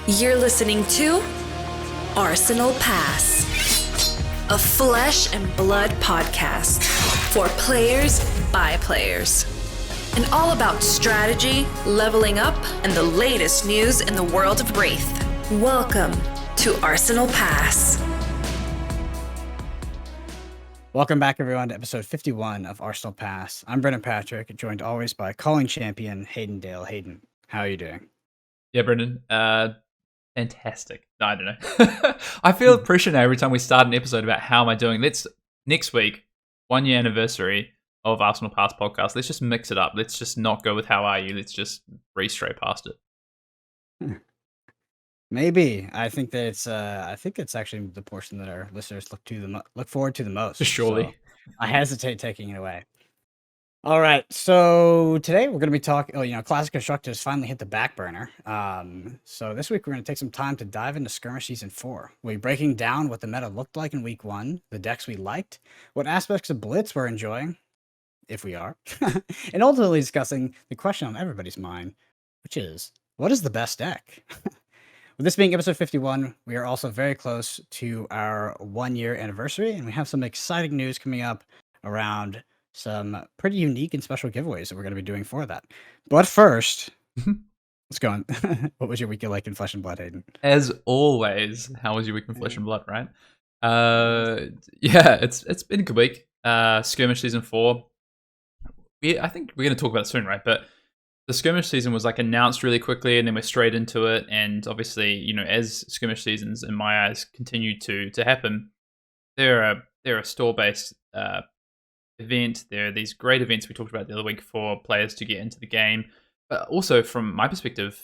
You're listening to Arsenal Pass, a flesh and blood podcast for players by players. And all about strategy, leveling up, and the latest news in the world of Wraith. Welcome to Arsenal Pass. Welcome back, everyone, to episode 51 of Arsenal Pass. I'm Brendan Patrick, joined always by calling champion Hayden Dale. Hayden, how are you doing? Yeah, Brendan. Fantastic. No, I don't know. I feel pressure now every time we start an episode about how am I doing. Next week, 1 year anniversary of Arsenal Pass podcast. Let's just mix it up. Let's just not go with how are you. Let's just breeze straight past it. Maybe. I think that it's actually the portion that our listeners look forward to the most. Surely. So I hesitate taking it away. All right, so today we're going to be talking. Classic Constructors finally hit the back burner. So this week we're going to take some time to dive into Skirmish Season 4. We'll be breaking down what the meta looked like in Week 1, the decks we liked, what aspects of Blitz we're enjoying, if we are, and ultimately discussing the question on everybody's mind, which is, what is the best deck? With this being episode 51, we are also very close to our 1 year anniversary, and we have some exciting news coming up around some pretty unique and special giveaways that we're going to be doing for that. But first, let's go on. What was your week like in Flesh and Blood, Hayden? As always, how was your week in Flesh and Blood, right? Yeah, it's been a good week. Skirmish Season 4. I think we're going to talk about it soon, right? But the Skirmish season was like announced really quickly, and then we're straight into it. And obviously, as Skirmish seasons, in my eyes, continue to happen, they're a store-based event. There are these great events we talked about the other week for players to get into the game, but also from my perspective,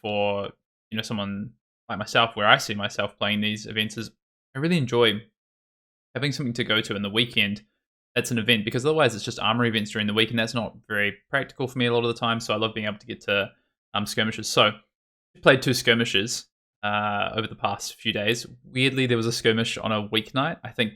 for someone like myself, where I see myself playing these events, is I really enjoy having something to go to in the weekend. That's an event, because otherwise it's just armor events during the week, and that's not very practical for me a lot of the time. So I love being able to get to skirmishes. So I played 2 skirmishes over the past few days. Weirdly, there was a skirmish on a weeknight. I think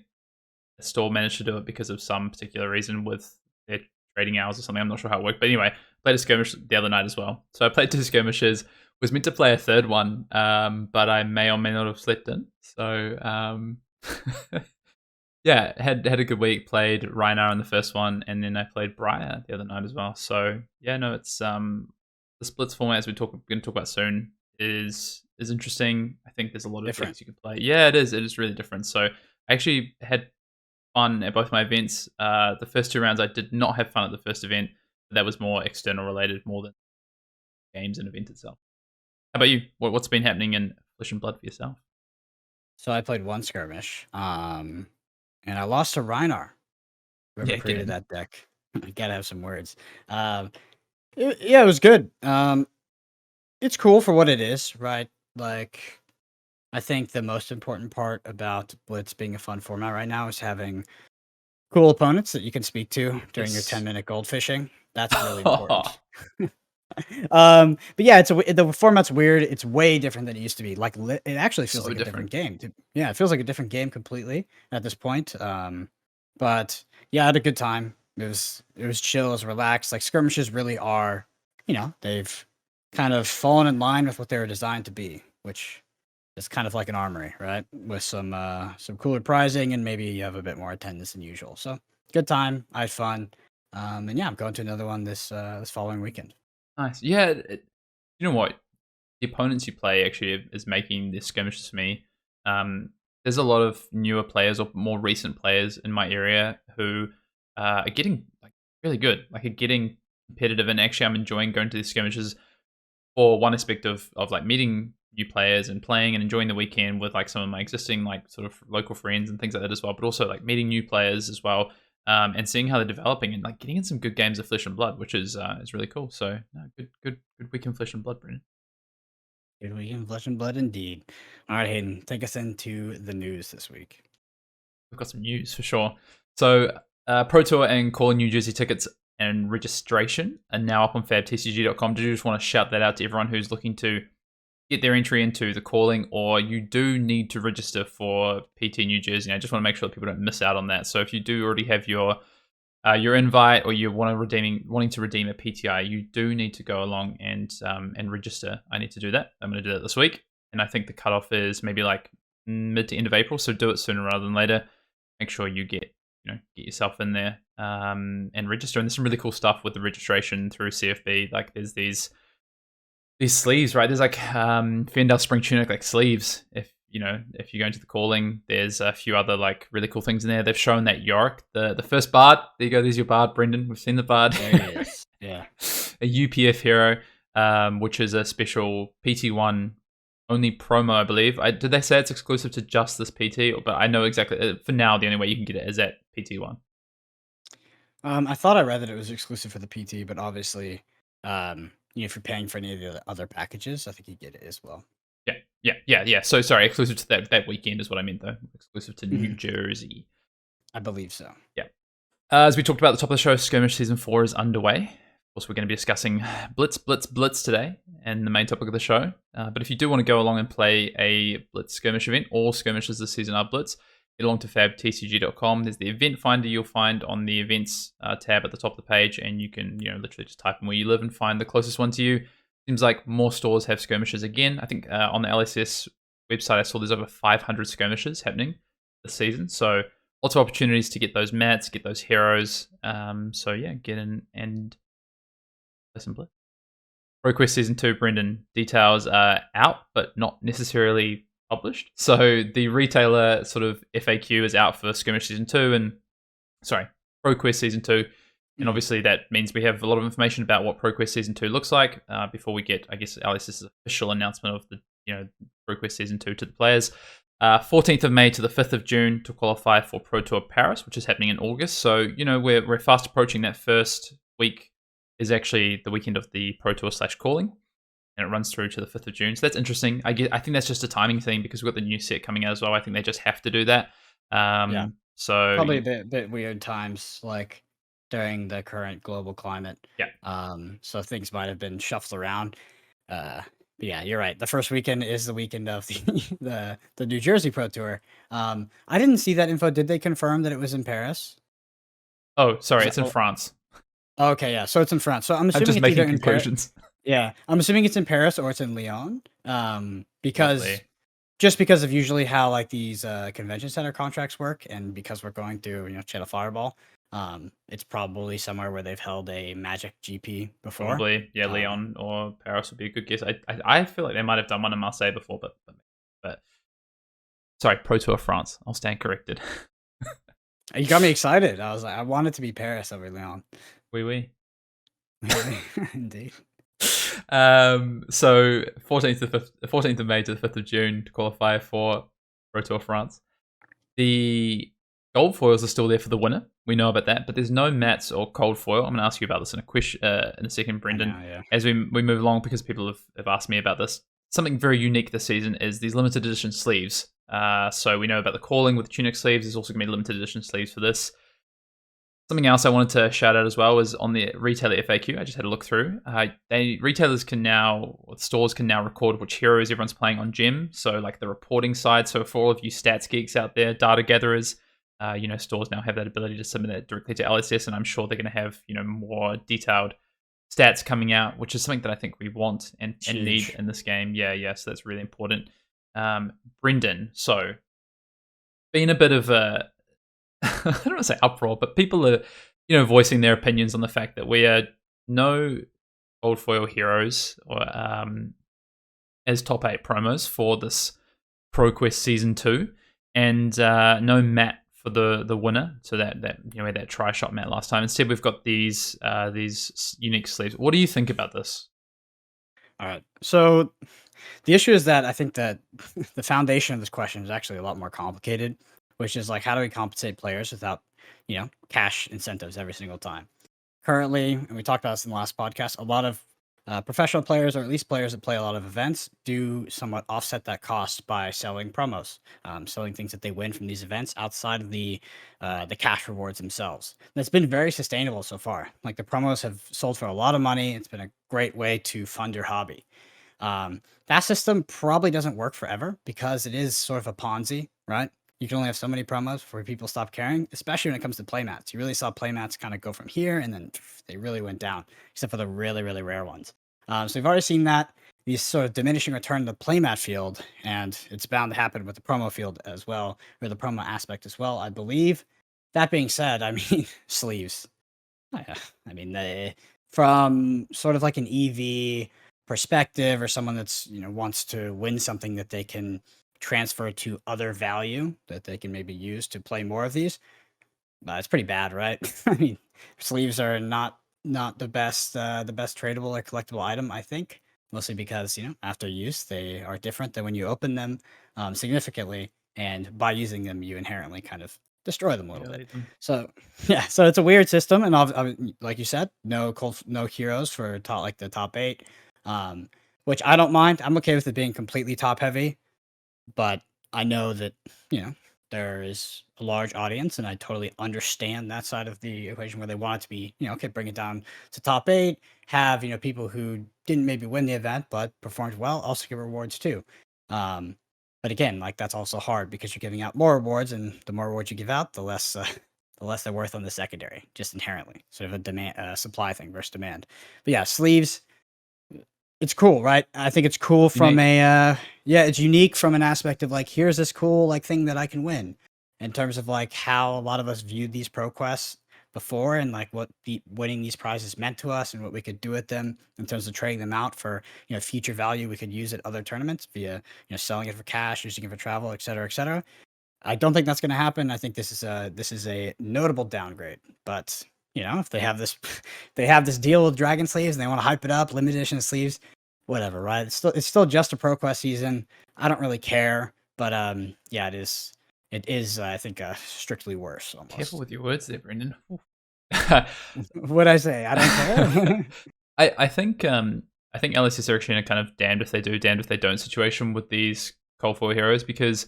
the store managed to do it because of some particular reason with their trading hours or something. I'm not sure how it worked, but anyway, I played a skirmish the other night as well. So I played 2 skirmishes. Was meant to play a third one, but I may or may not have slept in. So yeah, had a good week. Played Rhinar in the first one, and then I played Briar the other night as well. So yeah, no, it's the splits format, as we're going to talk about soon, is interesting. I think there's a lot of decks you can play. Yeah, it is really different. So I actually had fun at both my events. The first 2 rounds, I did not have fun at the first event. But that was more external related, more than games and event itself. How about you? What's been happening in Flesh and Blood for yourself? So I played 1 skirmish, and I lost to Rhinar. Whoever created that deck. I gotta have some words. It was good. It's cool for what it is, right? Like, I think the most important part about Blitz being a fun format right now is having cool opponents that you can speak to during your 10-minute gold fishing. That's really important. But yeah, the format's weird. It's way different than it used to be. Like, it actually feels like a different game. Yeah, it feels like a different game completely at this point. But yeah, I had a good time. It was chill, it was relaxed. Like, skirmishes really are, they've kind of fallen in line with what they were designed to be, which is kind of like an armory, right? With some cooler prizing, and maybe you have a bit more attendance than usual. So good time. I had fun. And yeah, I'm going to another one this following weekend. Nice. Yeah, you know what? The opponents you play actually is making this skirmish to me. There's a lot of newer players or more recent players in my area who are getting really good, are getting competitive, and actually I'm enjoying going to these skirmishes for one aspect of meeting new players and playing and enjoying the weekend with some of my existing sort of local friends and things like that as well, but also meeting new players as well. And seeing how they're developing and getting in some good games of Flesh and Blood, which is really cool. So good week in Flesh and Blood, Brendan. Good week in Flesh and Blood indeed. All right, Hayden, take us into the news this week. We've got some news for sure. So Pro Tour and Calling New Jersey tickets and registration are now up on fabtcg.com. Did you just want to shout that out to everyone who's looking to get their entry into the calling, or you do need to register for PT New Jersey? I just want to make sure that people don't miss out on that. So if you do already have your invite, or you wanting to redeem a PTI, you do need to go along and register. I need to do that. I'm going to do that this week. and I think the cutoff is maybe like mid to end of April. So do it sooner rather than later. Make sure you get yourself in there and register. And there's some really cool stuff with the registration through CFB. Like there's these sleeves, right? There's like Fendel Spring Tunic like sleeves. If you go into the calling, there's a few other like really cool things in there. They've shown that Yorick, the first Bard. There you go. There's your Bard, Brendan. We've seen the Bard. There he is. Yeah. A UPF hero, which is a special PT1 only promo, I believe. Did they say it's exclusive to just this PT? But I know exactly. For now, the only way you can get it is at PT1. I thought I read that it was exclusive for the PT, but obviously, if you're paying for any of the other packages, I think you get it as well. Yeah. So sorry, exclusive to that weekend is what I meant though. Exclusive to New Jersey. I believe so. Yeah. As we talked about at the top of the show, Skirmish Season 4 is underway. Of course, we're going to be discussing Blitz today and the main topic of the show. But if you do want to go along and play a Blitz Skirmish event, all skirmishes this season are Blitz, get along to fabtcg.com. There's the event finder you'll find on the events tab at the top of the page, and you can literally just type in where you live and find the closest one to you. Seems like more stores have skirmishes again. I think on the LSS website, I saw there's over 500 skirmishes happening this season. So lots of opportunities to get those mats, get those heroes. So yeah, get in and play some Blitz. ProQuest Season 2, Brendan, details are out, but not necessarily published. So the retailer sort of FAQ is out for Skirmish Season 2 ProQuest Season 2. And obviously that means we have a lot of information about what ProQuest Season 2 looks like before we get, I guess, LSS's official announcement of the ProQuest Season 2 to the players. 14th of May to the 5th of June to qualify for Pro Tour Paris, which is happening in August. So, we're fast approaching that first week is actually the weekend of the Pro Tour /calling. And it runs through to the 5th of June. So that's interesting. I think that's just a timing thing because we've got the new set coming out as well. I think they just have to do that. So probably a bit weird times, like during the current global climate. Yeah. So things might have been shuffled around. But yeah, you're right. The first weekend is the weekend of the New Jersey Pro Tour. I didn't see that info. Did they confirm that it was in Paris? Oh, sorry, it's in France. Okay, yeah. So it's in France. So I'm assuming just it's making either conclusions. Yeah, I'm assuming it's in Paris or it's in Lyon. Because Lovely. just because of usually how like these convention center contracts work, and because we're going through Channel Fireball, it's probably somewhere where they've held a Magic GP before. Probably, yeah, Lyon or Paris would be a good guess. I feel like they might have done one in Marseille before, but sorry, Pro Tour France. I'll stand corrected. You got me excited. I was like, I want it to be Paris over Lyon. Oui. Indeed. So 14th of May to the 5th of June to qualify for Pro Tour France. The gold foils are still there for the winner. We know about that, but there's no mats or cold foil. I'm going to ask you about this in a second, Brendan, as we move along, because people have asked me about this. Something very unique this season is these limited edition sleeves. So we know about the calling with tunic sleeves. There's also going to be limited edition sleeves for this. Something else I wanted to shout out as well was on the retailer FAQ. I just had a look through. Retailers can now, or stores can now record which heroes everyone's playing on gem. So like the reporting side. So for all of you stats geeks out there, data gatherers, stores now have that ability to submit that directly to LSS, and I'm sure they're going to have more detailed stats coming out, which is something that I think we want and need in this game. Yeah. So that's really important. Brendan, so been a bit of a I don't want to say uproar, but people are, voicing their opinions on the fact that we are no gold foil heroes or as top 8 promos for this ProQuest Season 2, and no mat for the winner. So that we had that tri-shot mat last time. Instead, we've got these unique sleeves. What do you think about this? All right. So the issue is that I think that the foundation of this question is actually a lot more complicated, which is like, how do we compensate players without, cash incentives every single time? Currently, and we talked about this in the last podcast, a lot of professional players, or at least players that play a lot of events, do somewhat offset that cost by selling promos, selling things that they win from these events outside of the cash rewards themselves. And it's been very sustainable so far. Like the promos have sold for a lot of money. It's been a great way to fund your hobby. That system probably doesn't work forever because it is sort of a Ponzi, right? You can only have so many promos before people stop caring, especially when it comes to playmats. You really saw playmats kind of go from here, and then they really went down, except for the really, really rare ones. So we've already seen that. these sort of diminishing return to the playmat field, and it's bound to happen with the promo field as well, or the promo aspect as well, I believe. That being said, I mean, sleeves. I mean, from sort of like an EV perspective, or someone that's wants to win something that they can transfer to other value that they can maybe use to play more of these. It's pretty bad, right? I mean, sleeves are not the best tradable or collectible item, I think, mostly because after use they are different than when you open them significantly, and by using them you inherently kind of destroy them a little bit. So yeah, so it's a weird system, and like you said, no heroes for the top 8, which I don't mind. I'm okay with it being completely top heavy, but I know that there is a large audience, and I totally understand that side of the equation where they want it to be, okay, bring it down to top 8, have people who didn't maybe win the event but performed well also get rewards too. But again, like, that's also hard because you're giving out more rewards, and the more rewards you give out, the less they're worth on the secondary, just inherently. Sort of a demand supply thing versus demand. But yeah, sleeves, it's cool, right? I think it's cool from it's unique from an aspect of like, here's this cool like thing that I can win, in terms of like how a lot of us viewed these pro quests before, and like what winning these prizes meant to us, and what we could do with them in terms of trading them out for future value we could use at other tournaments via selling it for cash, using it for travel, etc., etc. I don't think that's going to happen. I think this is a notable downgrade, but if they have this they have this deal with Dragon Sleeves and they want to hype it up, limited edition sleeves, whatever, right? It's still just a pro quest season. I don't really care, but yeah, it is I think strictly worse almost. Careful with your words there, Brendan. What'd I say? I don't care. I think LSS are actually in a kind of damned if they do, damned if they don't situation with these Cold Foil heroes, because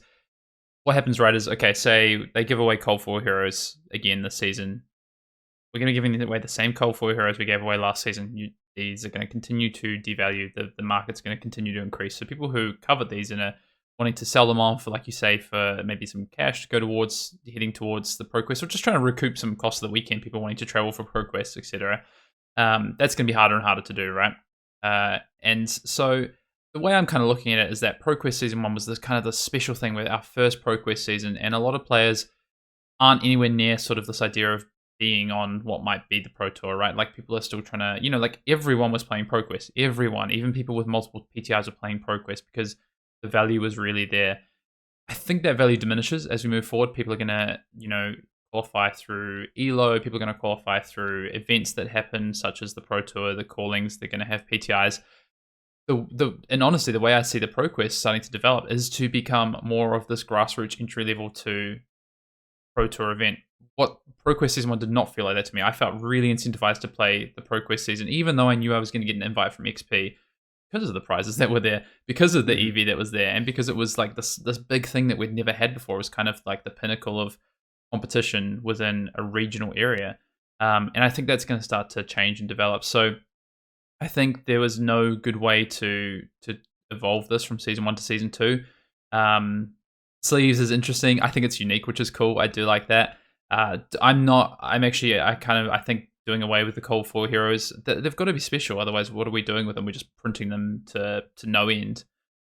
what happens, right, is, okay, say they give away Cold Foil heroes again this season. We're going to give away the same Cold Foil heroes we gave away last season. These are going to continue to devalue. The market's going to continue to increase. So people who covered these and are wanting to sell them on for, like you say, for maybe some cash to go towards heading towards the ProQuest, or just trying to recoup some cost of the weekend, people wanting to travel for ProQuest, etc. That's going to be harder and harder to do, right? And so the way I'm kind of looking at it is that ProQuest Season 1 was this kind of the special thing with our first ProQuest season, and a lot of players aren't anywhere near sort of this idea of being on what might be the Pro Tour, right? Like, people are still trying to, like, everyone was playing ProQuest. Everyone, even people with multiple PTIs, were playing ProQuest because the value was really there. I think that value diminishes as we move forward. People are going to, qualify through ELO. People are going to qualify through events that happen, such as the Pro Tour, the callings. They're going to have PTIs. And honestly, the way I see the ProQuest starting to develop is to become more of this grassroots entry level to Pro Tour event. What ProQuest Season 1 did not feel like that to me. I felt really incentivized to play the ProQuest season, even though I knew I was going to get an invite from XP because of the prizes that were there, because of the EV that was there, and because it was like this big thing that we'd never had before. It was kind of like the pinnacle of competition within a regional area. And I think that's going to start to change and develop. So I think there was no good way to evolve this from Season 1 to Season 2. Sleeves is interesting. I think it's unique, which is cool. I do like that. I think doing away with the Cold Foil heroes, they've got to be special. Otherwise, what are we doing with them? We're just printing them to no end.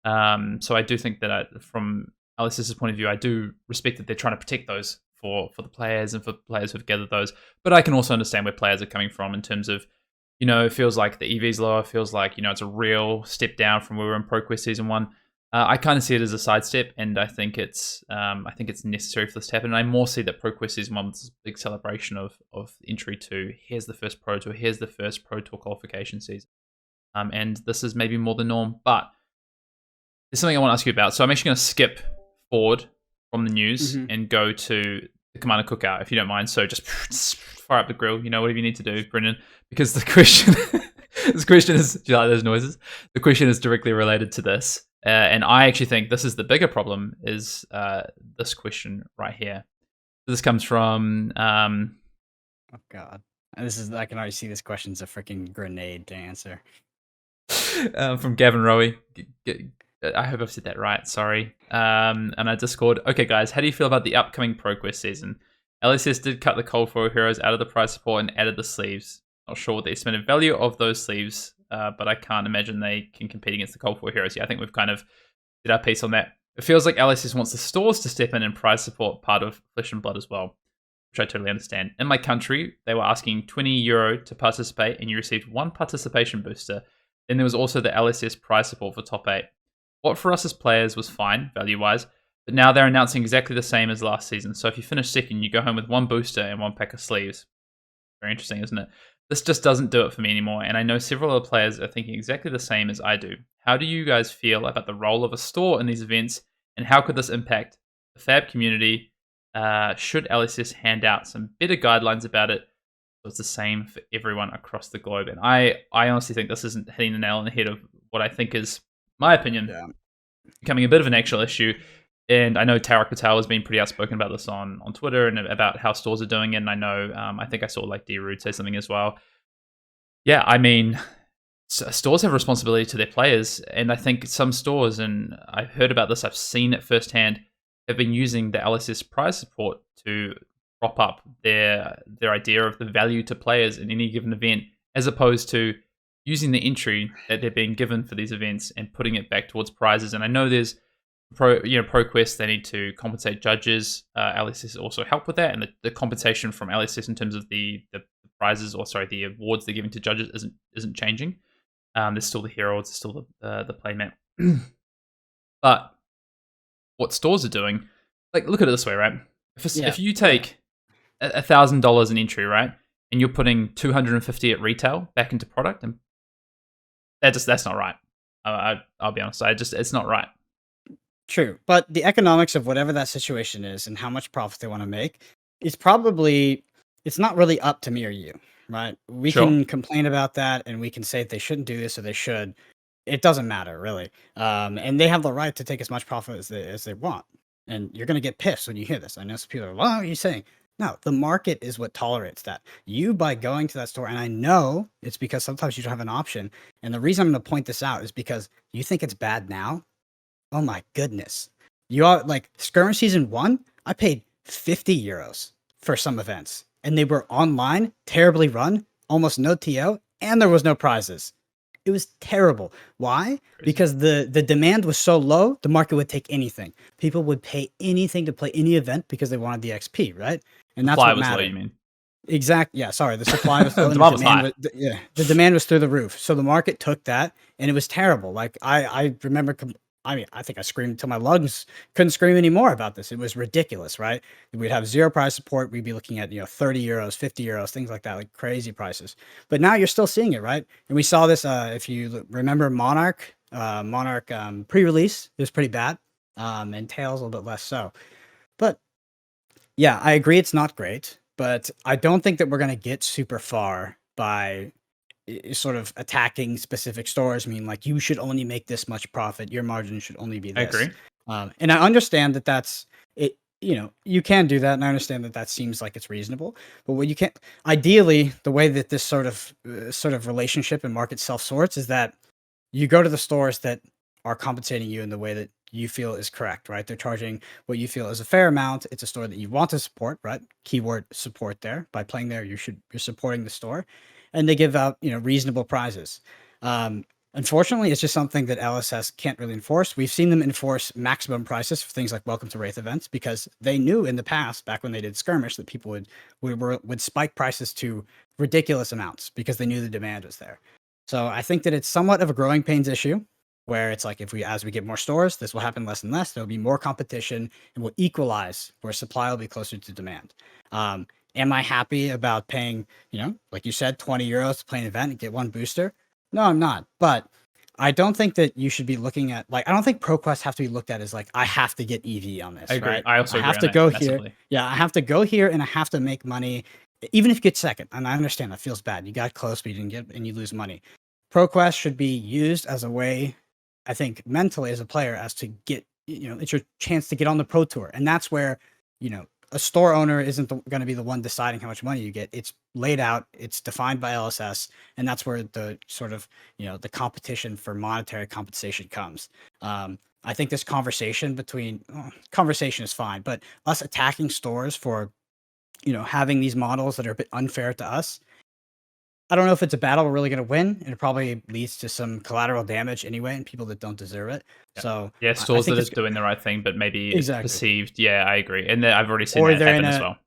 So I do think that from LSS's point of view, I do respect that they're trying to protect those for the players and for players who've gathered those. But I can also understand where players are coming from in terms of, it feels like the EV's lower, feels like, it's a real step down from where we were in ProQuest Season 1. I kind of see it as a sidestep, and I think it's necessary for this to happen. And I more see that ProQuest Season 1 was a big celebration of entry to, here's the first Pro Tour, here's the first Pro Tour qualification season. And this is maybe more the norm, but there's something I want to ask you about. So I'm actually going to skip forward from the news and go to the Commander Cookout, if you don't mind. So just fire up the grill, whatever you need to do, Brendan, because the question, this question is, do you like those noises? The question is directly related to this. And I actually think this is the bigger problem, is this question right here. This comes from... oh, God. I can already see this question's a freaking grenade to answer. From Gavin Rowe. I hope I've said that right, sorry. And I Discord. Okay, guys, how do you feel about the upcoming ProQuest season? LSS did cut the Cold Foil heroes out of the prize support and added the sleeves. Not sure what the estimated value of those sleeves but I can't imagine they can compete against the Cold War heroes. Yeah, I think we've kind of did our piece on that. It feels like LSS wants the stores to step in and prize support part of Flesh and Blood as well, which I totally understand. In my country, they were asking €20 to participate, and you received 1 participation booster. Then there was also the LSS prize support for top 8. What for us as players was fine, value-wise, but now they're announcing exactly the same as last season. So if you finish second, you go home with 1 booster and 1 pack of sleeves. Very interesting, isn't it? This just doesn't do it for me anymore, and I know several other players are thinking exactly the same as I do. How do you guys feel about the role of a store in these events, and how could this impact the Fab community? Should LSS hand out some better guidelines about it so it's the same for everyone across the globe? And I honestly think this isn't hitting the nail on the head of what I think is, my opinion, becoming a bit of an actual issue. And I know Tara Kotal has been pretty outspoken about this on Twitter and about how stores are doing it. And I know, I think I saw like D-Rude say something as well. Yeah, I mean, stores have a responsibility to their players. And I think some stores, and I've heard about this, I've seen it firsthand, have been using the LSS prize support to prop up their idea of the value to players in any given event, as opposed to using the entry that they're being given for these events and putting it back towards prizes. And I know there's ProQuest, they need to compensate judges. LSS also help with that, and the compensation from LSS in terms of the prizes, or sorry, the awards they're giving to judges isn't changing. There's still the heroes, there's still the playmat. But what stores are doing, like, look at it this way, right? If you take $1,000 in entry, right, and you're putting $250 at retail back into product, and that's not right. I'll be honest, it's not right. True, but the economics of whatever that situation is and how much profit they want to make is probably, it's not really up to me or you, right? We can complain about that, and we can say they shouldn't do this or they should. It doesn't matter, really. And they have the right to take as much profit as they want. And you're going to get pissed when you hear this. I know some people are, what are you saying? No, the market is what tolerates that. You, by going to that store, and I know it's because sometimes you don't have an option. And the reason I'm going to point this out is because you think it's bad now. Oh my goodness. You are like Skirmish Season 1, I paid €50 for some events. And they were online, terribly run, almost no TO, and there was no prizes. It was terrible. Why? Crazy. Because the demand was so low, the market would take anything. People would pay anything to play any event because they wanted the XP, right? And that's what mattered. Low, you mean? Exactly. Yeah, sorry. The supply was low. The demand was through the roof. So the market took that, and it was terrible. Like I remember. I think I screamed till my lungs couldn't scream anymore about this. It was ridiculous, right? We'd have 0 price support. We'd be looking at, €30, €50, things like that, like crazy prices. But now you're still seeing it, right? And we saw this, if you remember Monarch pre-release, it was pretty bad. And Tails a little bit less so. But yeah, I agree it's not great, but I don't think that we're going to get super far by sort of attacking specific stores. I mean, like, you should only make this much profit. Your margin should only be this. I agree. And I understand that that's it. You can do that, and I understand that seems like it's reasonable. But what you can't, ideally, the way that this sort of relationship and market self sorts is that you go to the stores that are compensating you in the way that you feel is correct, right? They're charging what you feel is a fair amount. It's a store that you want to support, right? Keyword support there. By playing there, you're supporting the store. And they give out, reasonable prizes. Unfortunately, it's just something that LSS can't really enforce. We've seen them enforce maximum prices for things like Welcome to Wraith events because they knew in the past, back when they did Skirmish, that people would spike prices to ridiculous amounts because they knew the demand was there. So I think that it's somewhat of a growing pains issue, where it's like as we get more stores, this will happen less and less. There'll be more competition, and we'll equalize where supply will be closer to demand. Am I happy about paying, like you said, €20 to play an event and get 1 booster? No, I'm not. But I don't think that you should be looking at, like, I don't think ProQuest have to be looked at as like, I have to get EV on this. I agree. Right? I also have to go here. Yeah, I have to go here and I have to make money, even if you get second. And I understand that feels bad. You got close, but you didn't get, and you lose money. ProQuest should be used as a way, I think, mentally as a player, as to get, it's your chance to get on the Pro Tour. And that's where, a store owner isn't going to be the one deciding how much money you get. It's laid out, it's defined by LSS, and that's where the sort of, the competition for monetary compensation comes. I think this conversation is fine, but us attacking stores for, having these models that are a bit unfair to us, I don't know if it's a battle we're really going to win. It probably leads to some collateral damage anyway, and people that don't deserve it. Yeah. So Yeah, I stores think that it's are doing the right thing, but maybe it's exactly. perceived. Yeah, I agree, and I've already seen Or that they're in happen as a well.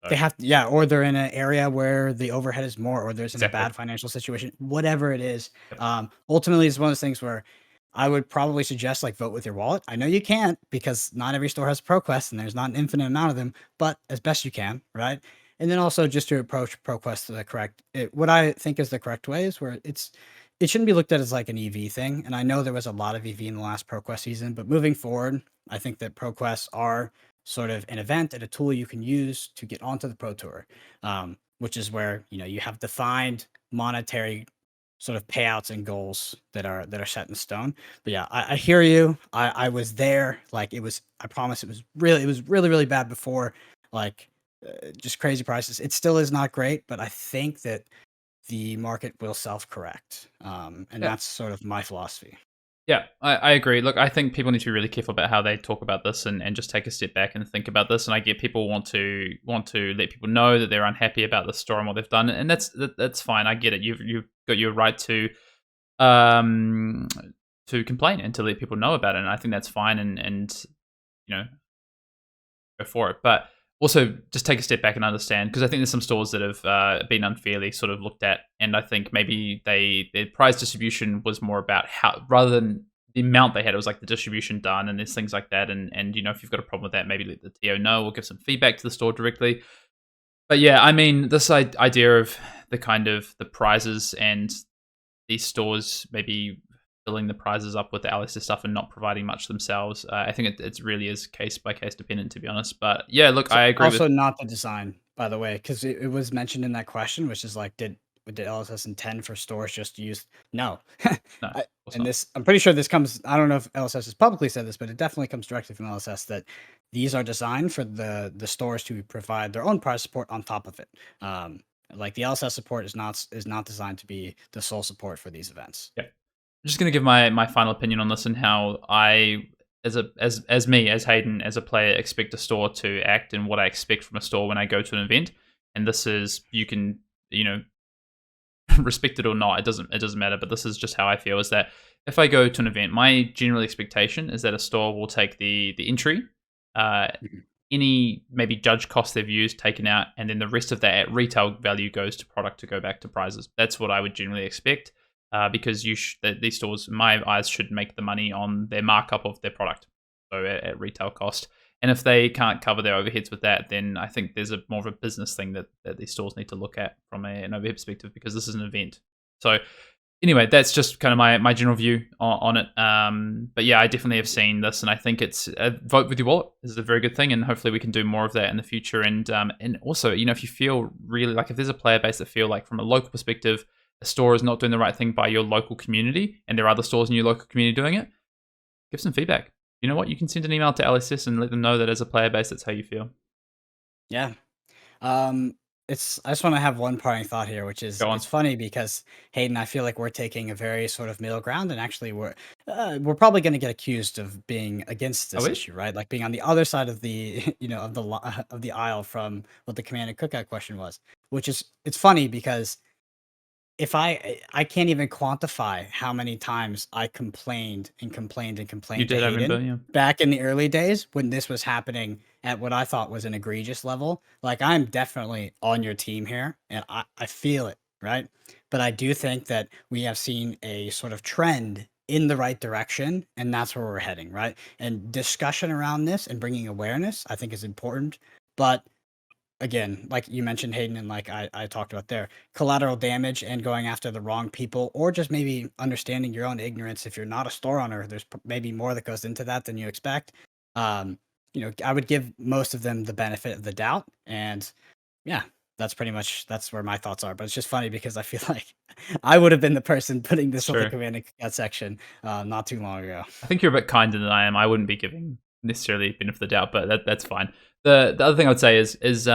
they have or they're in an area where the overhead is more, or there's in a Exactly. bad financial situation. Whatever it is, Yep. ultimately, it's one of those things where I would probably suggest like vote with your wallet. I know you can't because not every store has ProQuest and there's not an infinite amount of them, but as best you can, right? And then also just to approach ProQuest the correct, what I think is the correct way is where it shouldn't be looked at as like an EV thing. And I know there was a lot of EV in the last ProQuest season, but moving forward, I think that ProQuests are sort of an event and a tool you can use to get onto the Pro Tour, which is where you have defined monetary sort of payouts and goals that are set in stone. But yeah, I hear you. I was there. Like I promise it was really bad before. Like just crazy prices. It still is not great, but I think that the market will self correct. And Yeah. that's sort of my philosophy. Yeah, I agree. Look, I think people need to be really careful about how they talk about this and just take a step back and think about this. And I get people want to let people know that they're unhappy about the store and what they've done, and that's fine. I get it. You've got your right to complain and to let people know about it, and I think that's fine. And go for it. But also just take a step back and understand, because I think there's some stores that have been unfairly sort of looked at, and I think maybe their prize distribution was more about how, rather than the amount they had, it was like the distribution done, and there's things like that. And if you've got a problem with that, maybe let the TO know or give some feedback to the store directly. But yeah, I mean, this idea of the kind of the prizes and these stores maybe filling the prizes up with the LSS stuff and not providing much themselves. I think it really is case by case dependent, to be honest. But yeah, look, I agree. Also, not the design, by the way, because it was mentioned in that question, which is like, did LSS intend for stores just to use? No. No, I'm pretty sure this comes. I don't know if LSS has publicly said this, but it definitely comes directly from LSS that these are designed for the stores to provide their own prize support on top of it. Like the LSS support is not designed to be the sole support for these events. Yeah. I'm just going to give my final opinion on this and how I, as Hayden, as a player, expect a store to act and what I expect from a store when I go to an event. And this is, you can, respect it or not, it doesn't matter. But this is just how I feel, is that if I go to an event, my general expectation is that a store will take the entry, any maybe judge costs they've used taken out, and then the rest of that at retail value goes to product to go back to prizes. That's what I would generally expect. Because these stores, in my eyes, should make the money on their markup of their product, so at retail cost. And if they can't cover their overheads with that, then I think there's more of a business thing that these stores need to look at from an overhead perspective, because this is an event. So anyway, that's just kind of my general view on it. But yeah, I definitely have seen this, and I think it's vote with your wallet. This is a very good thing, and hopefully we can do more of that in the future. And also, if you feel really like, if there's a player base that feel like from a local perspective, a store is not doing the right thing by your local community, and there are other stores in your local community doing it, give some feedback. You know what? You can send an email to LSS and let them know that as a player base, that's how you feel. Yeah. I just want to have one parting thought here, which is it's funny because Hayden, I feel like we're taking a very sort of middle ground, and actually we're probably going to get accused of being against this issue, right? Like being on the other side of the of the aisle from what the Command and Cookout question was, which is, it's funny because if I can't even quantify how many times I complained You to did, I remember, Hayden yeah. back in the early days when this was happening at what I thought was an egregious level. Like, I'm definitely on your team here, and I feel it, right? But I do think that we have seen a sort of trend in the right direction, and that's where we're heading, right? And discussion around this and bringing awareness, I think, is important. But again, like you mentioned, Hayden, and like I talked about there, collateral damage and going after the wrong people, or just maybe understanding your own ignorance. If you're not a store owner, there's maybe more that goes into that than you expect. I would give most of them the benefit of the doubt, and yeah, that's where my thoughts are. But it's just funny because I feel like I would have been the person putting this on the Command and Cookout section not too long ago. I think you're a bit kinder than I am. I wouldn't be giving necessarily benefit of the doubt, but that's fine. The other thing I would say is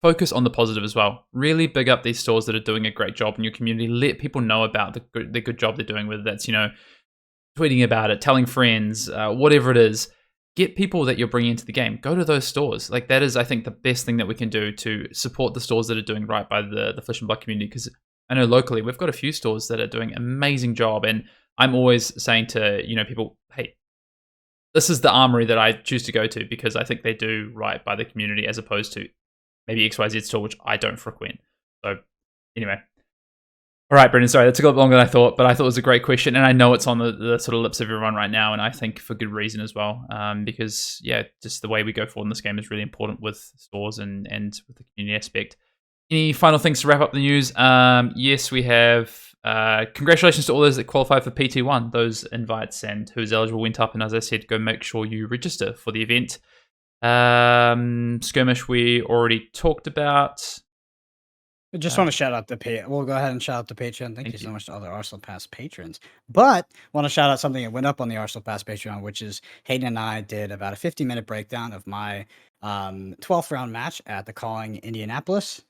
focus on the positive as well. Really big up these stores that are doing a great job in your community. Let people know about the good job they're doing, whether that's tweeting about it, telling friends, whatever it is. Get people that you're bringing into the game. Go to those stores. Like, that is, I think, the best thing that we can do to support the stores that are doing right by the Flesh and Blood community, because I know locally we've got a few stores that are doing an amazing job, and I'm always saying to people, hey, this is the armory that I choose to go to because I think they do right by the community as opposed to maybe XYZ store, which I don't frequent. So anyway. All right, Brendan, sorry, that took a little longer than I thought, but I thought it was a great question. And I know it's on the sort of lips of everyone right now, and I think for good reason as well. Because, just the way we go forward in this game is really important with stores and with the community aspect. Any final things to wrap up the news? Yes, we have congratulations to all those that qualified for PT1. Those invites and who's eligible went up. And as I said, go make sure you register for the event. Skirmish we already talked about. I just want to shout out the we'll go ahead and shout out the Patreon. Thank you so much to all the Arsenal Pass patrons. But want to shout out something that went up on the Arsenal Pass Patreon, which is Hayden and I did about a 50-minute breakdown of my 12th round match at the Calling Indianapolis.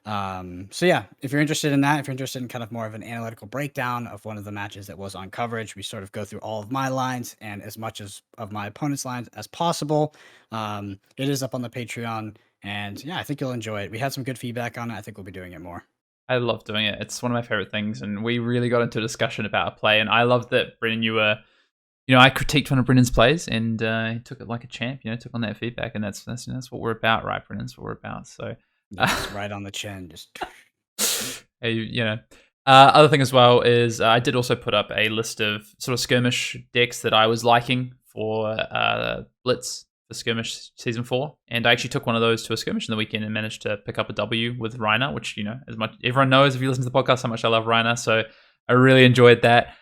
So yeah, if you're interested in that, if you're interested in kind of more of an analytical breakdown of one of the matches that was on coverage, we sort of go through all of my lines and as much of my opponent's lines as possible. It is up on the Patreon. And yeah, I think you'll enjoy it. We had some good feedback on it. I think we'll be doing it more. I love doing it. It's one of my favorite things. And we really got into a discussion about a play. And I love that, Brendan, you were, I critiqued one of Brendan's plays and he took it like a champ, took on that feedback. And that's what we're about, right, Brendan? That's what we're about. So, right on the chin. Just, other thing as well is I did also put up a list of sort of skirmish decks that I was liking for Blitz. Skirmish season 4, and I actually took one of those to a skirmish in the weekend and managed to pick up a W with Reiner, which as much everyone knows if you listen to the podcast how much I love Reiner, so I really enjoyed that.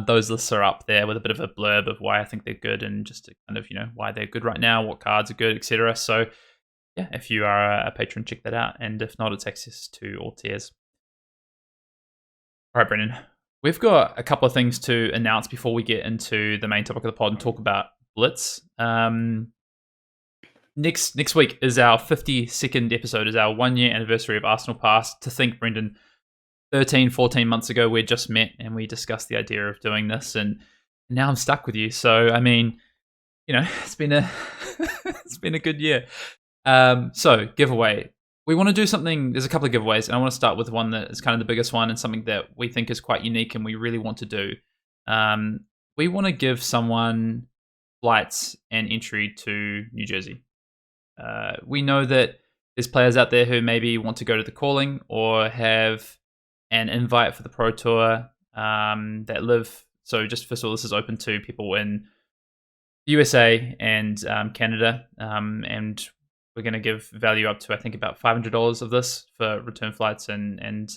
Those lists are up there with a bit of a blurb of why I think they're good and just to kind of why they're good right now, what cards are good, etc. So yeah, if you are a patron, check that out, and if not, it's access to all tiers. All right, Brendan, we've got a couple of things to announce before we get into the main topic of the pod and talk about Blitz. Next week is our 52nd episode, is our 1 year anniversary of Arsenal Pass. To think, Brendan, 13, 14 months ago, we just met and we discussed the idea of doing this, and now I'm stuck with you. So, I mean, it's been a it's been a good year. So, giveaway. We want to do something, there's a couple of giveaways, and I want to start with one that is kind of the biggest one and something that we think is quite unique and we really want to do. We want to give someone flights and entry to New Jersey. We know that there's players out there who maybe want to go to the Calling or have an invite for the Pro Tour that live. So just first of all, this is open to people in the USA and Canada, and we're going to give value up to I think about $500 of this for return flights and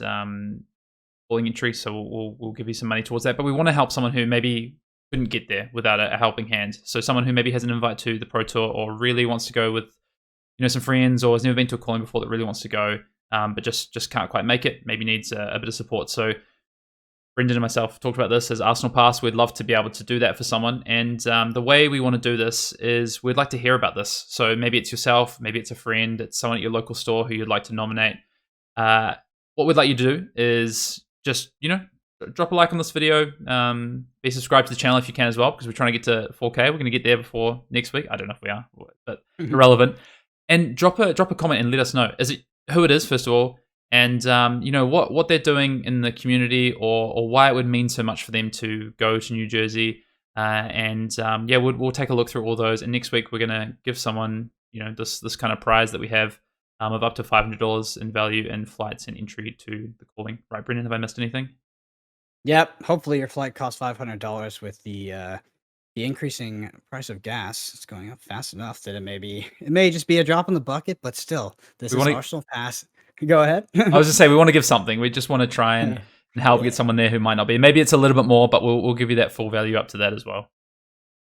Calling entry. So we'll give you some money towards that. But we want to help someone who maybe couldn't get there without a helping hand. So someone who maybe has an invite to the Pro Tour or really wants to go with some friends or has never been to a Calling before that really wants to go, but just can't quite make it, maybe needs a bit of support. So Brendan and myself talked about this as Arsenal Pass. We'd love to be able to do that for someone. And the way we want to do this is we'd like to hear about this. So maybe it's yourself, maybe it's a friend, it's someone at your local store who you'd like to nominate. What we'd like you to do is just, drop a like on this video, be subscribed to the channel if you can as well, because we're trying to get to 4K. We're going to get there before next week. I don't know if we are, but irrelevant. And drop a comment and let us know who it is first of all, and what they're doing in the community or why it would mean so much for them to go to New Jersey. We'll take a look through all those. And next week we're gonna give someone this kind of prize that we have of up to $500 in value and flights and entry to the Calling. Right, Brendan? Have I missed anything? Yep. Hopefully your flight costs $500 with the increasing price of gas. It's going up fast enough that it may just be a drop in the bucket, but still, this is Arsenal Pass. Go ahead. I was just saying we want to give something. We just want to try and help get someone there who might not be. Maybe it's a little bit more, but we'll give you that full value up to that as well.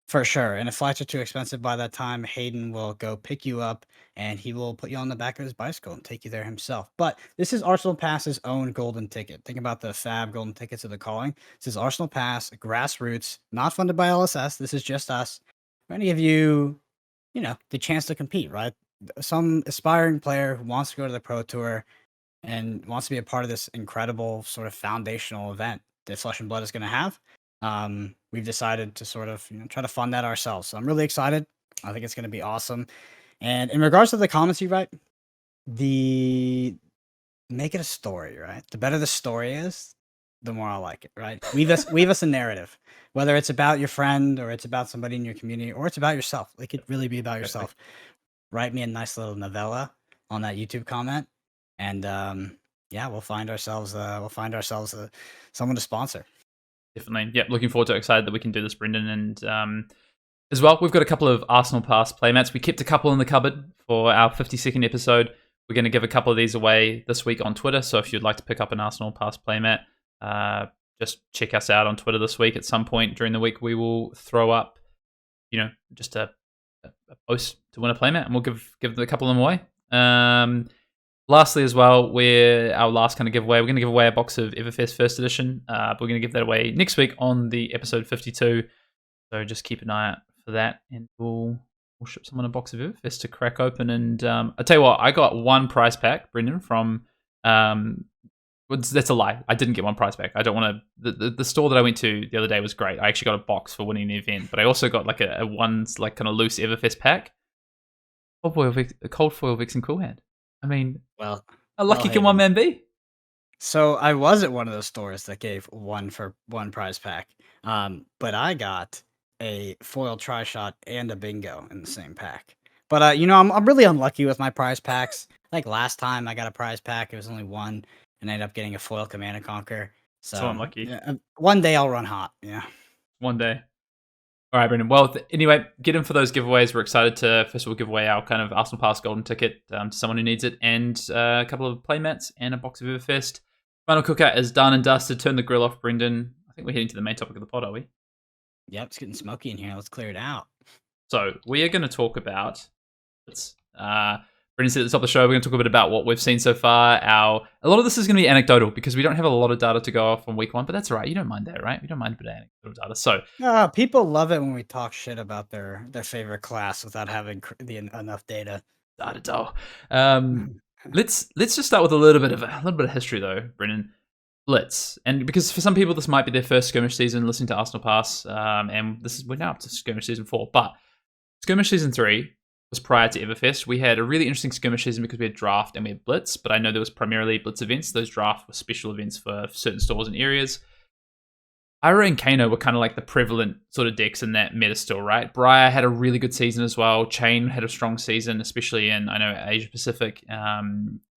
For sure. And if flights are too expensive by that time, Hayden will go pick you up and he will put you on the back of his bicycle and take you there himself. But this is Arsenal Pass's own golden ticket. Think about the fab golden tickets of the Calling. This is Arsenal Pass, grassroots, not funded by LSS. This is just us. For any of you, the chance to compete, right? Some aspiring player who wants to go to the Pro Tour and wants to be a part of this incredible sort of foundational event that Flesh and Blood is going to have. We've decided to sort of try to fund that ourselves. So I'm really excited. I think it's going to be awesome. And in regards to the comments you write, the make it a story, right? The better the story is, the more I like it, right? Weave us a narrative, whether it's about your friend or it's about somebody in your community or it's about yourself. It could really be about yourself. Write me a nice little novella on that YouTube comment, and yeah, we'll find ourselves someone to sponsor. Definitely. Yeah, looking forward to it. Excited that we can do this, Brendan. And as well, we've got a couple of Arsenal Pass playmats. We kept a couple in the cupboard for our 52nd episode. We're going to give a couple of these away this week on Twitter. So if you'd like to pick up an Arsenal Pass playmat, just check us out on Twitter this week. At some point during the week, we will throw up, just a post to win a playmat, and we'll give a couple of them away. Lastly, as well, our last kind of giveaway, we're going to give away a box of Everfest First Edition. We're going to give that away next week on the episode 52. So just keep an eye out for that, and we'll ship someone a box of Everfest to crack open. And I'll tell you what, I got one prize pack, Brendan, from... that's a lie. I didn't get one prize pack. I don't want to... The store that I went to the other day was great. I actually got a box for winning the event, but I also got like a one like kind of loose Everfest pack. Cold foil Vixen Cool Hand. I mean, well, a lucky can one man be? So I was at one of those stores that gave one prize pack, but I got a foil tri-shot and a bingo in the same pack. But I'm really unlucky with my prize packs. Like last time I got a prize pack, it was only one, and I ended up getting a foil Command and Conquer. So unlucky. One day I'll run hot. Yeah. One day. All right, Brendan. Well, anyway, get in for those giveaways. We're excited to, first of all, give away our kind of Arsenal Pass golden ticket to someone who needs it, and a couple of playmats and a box of Everfest. Final Cookout is done and dusted. Turn the grill off, Brendan. I think we're heading to the main topic of the pod, are we? Yep, it's getting smoky in here. Let's clear it out. So we are going to talk about... Brendan said at the top of the show, we're going to talk a bit about what we've seen so far. A lot of this is going to be anecdotal because we don't have a lot of data to go off on week one, but that's all right. You don't mind that, right? We don't mind a bit of anecdotal data. So people love it when we talk shit about their favorite class without having enough data. Data. Let's just start with a little bit of history though, Brendan. Blitz, and because for some people this might be their first skirmish season listening to Arsenal Pass, and we're now up to skirmish season 4, but skirmish season 3 was prior to Everfest. We had a really interesting skirmish season because we had draft and we had blitz, but I know there was primarily blitz events. Those draft were special events for certain stores and areas. Ira and Kano were kind of like the prevalent sort of decks in that meta still, right? Briar had a really good season as well. Chain had a strong season, especially in, I know, Asia Pacific.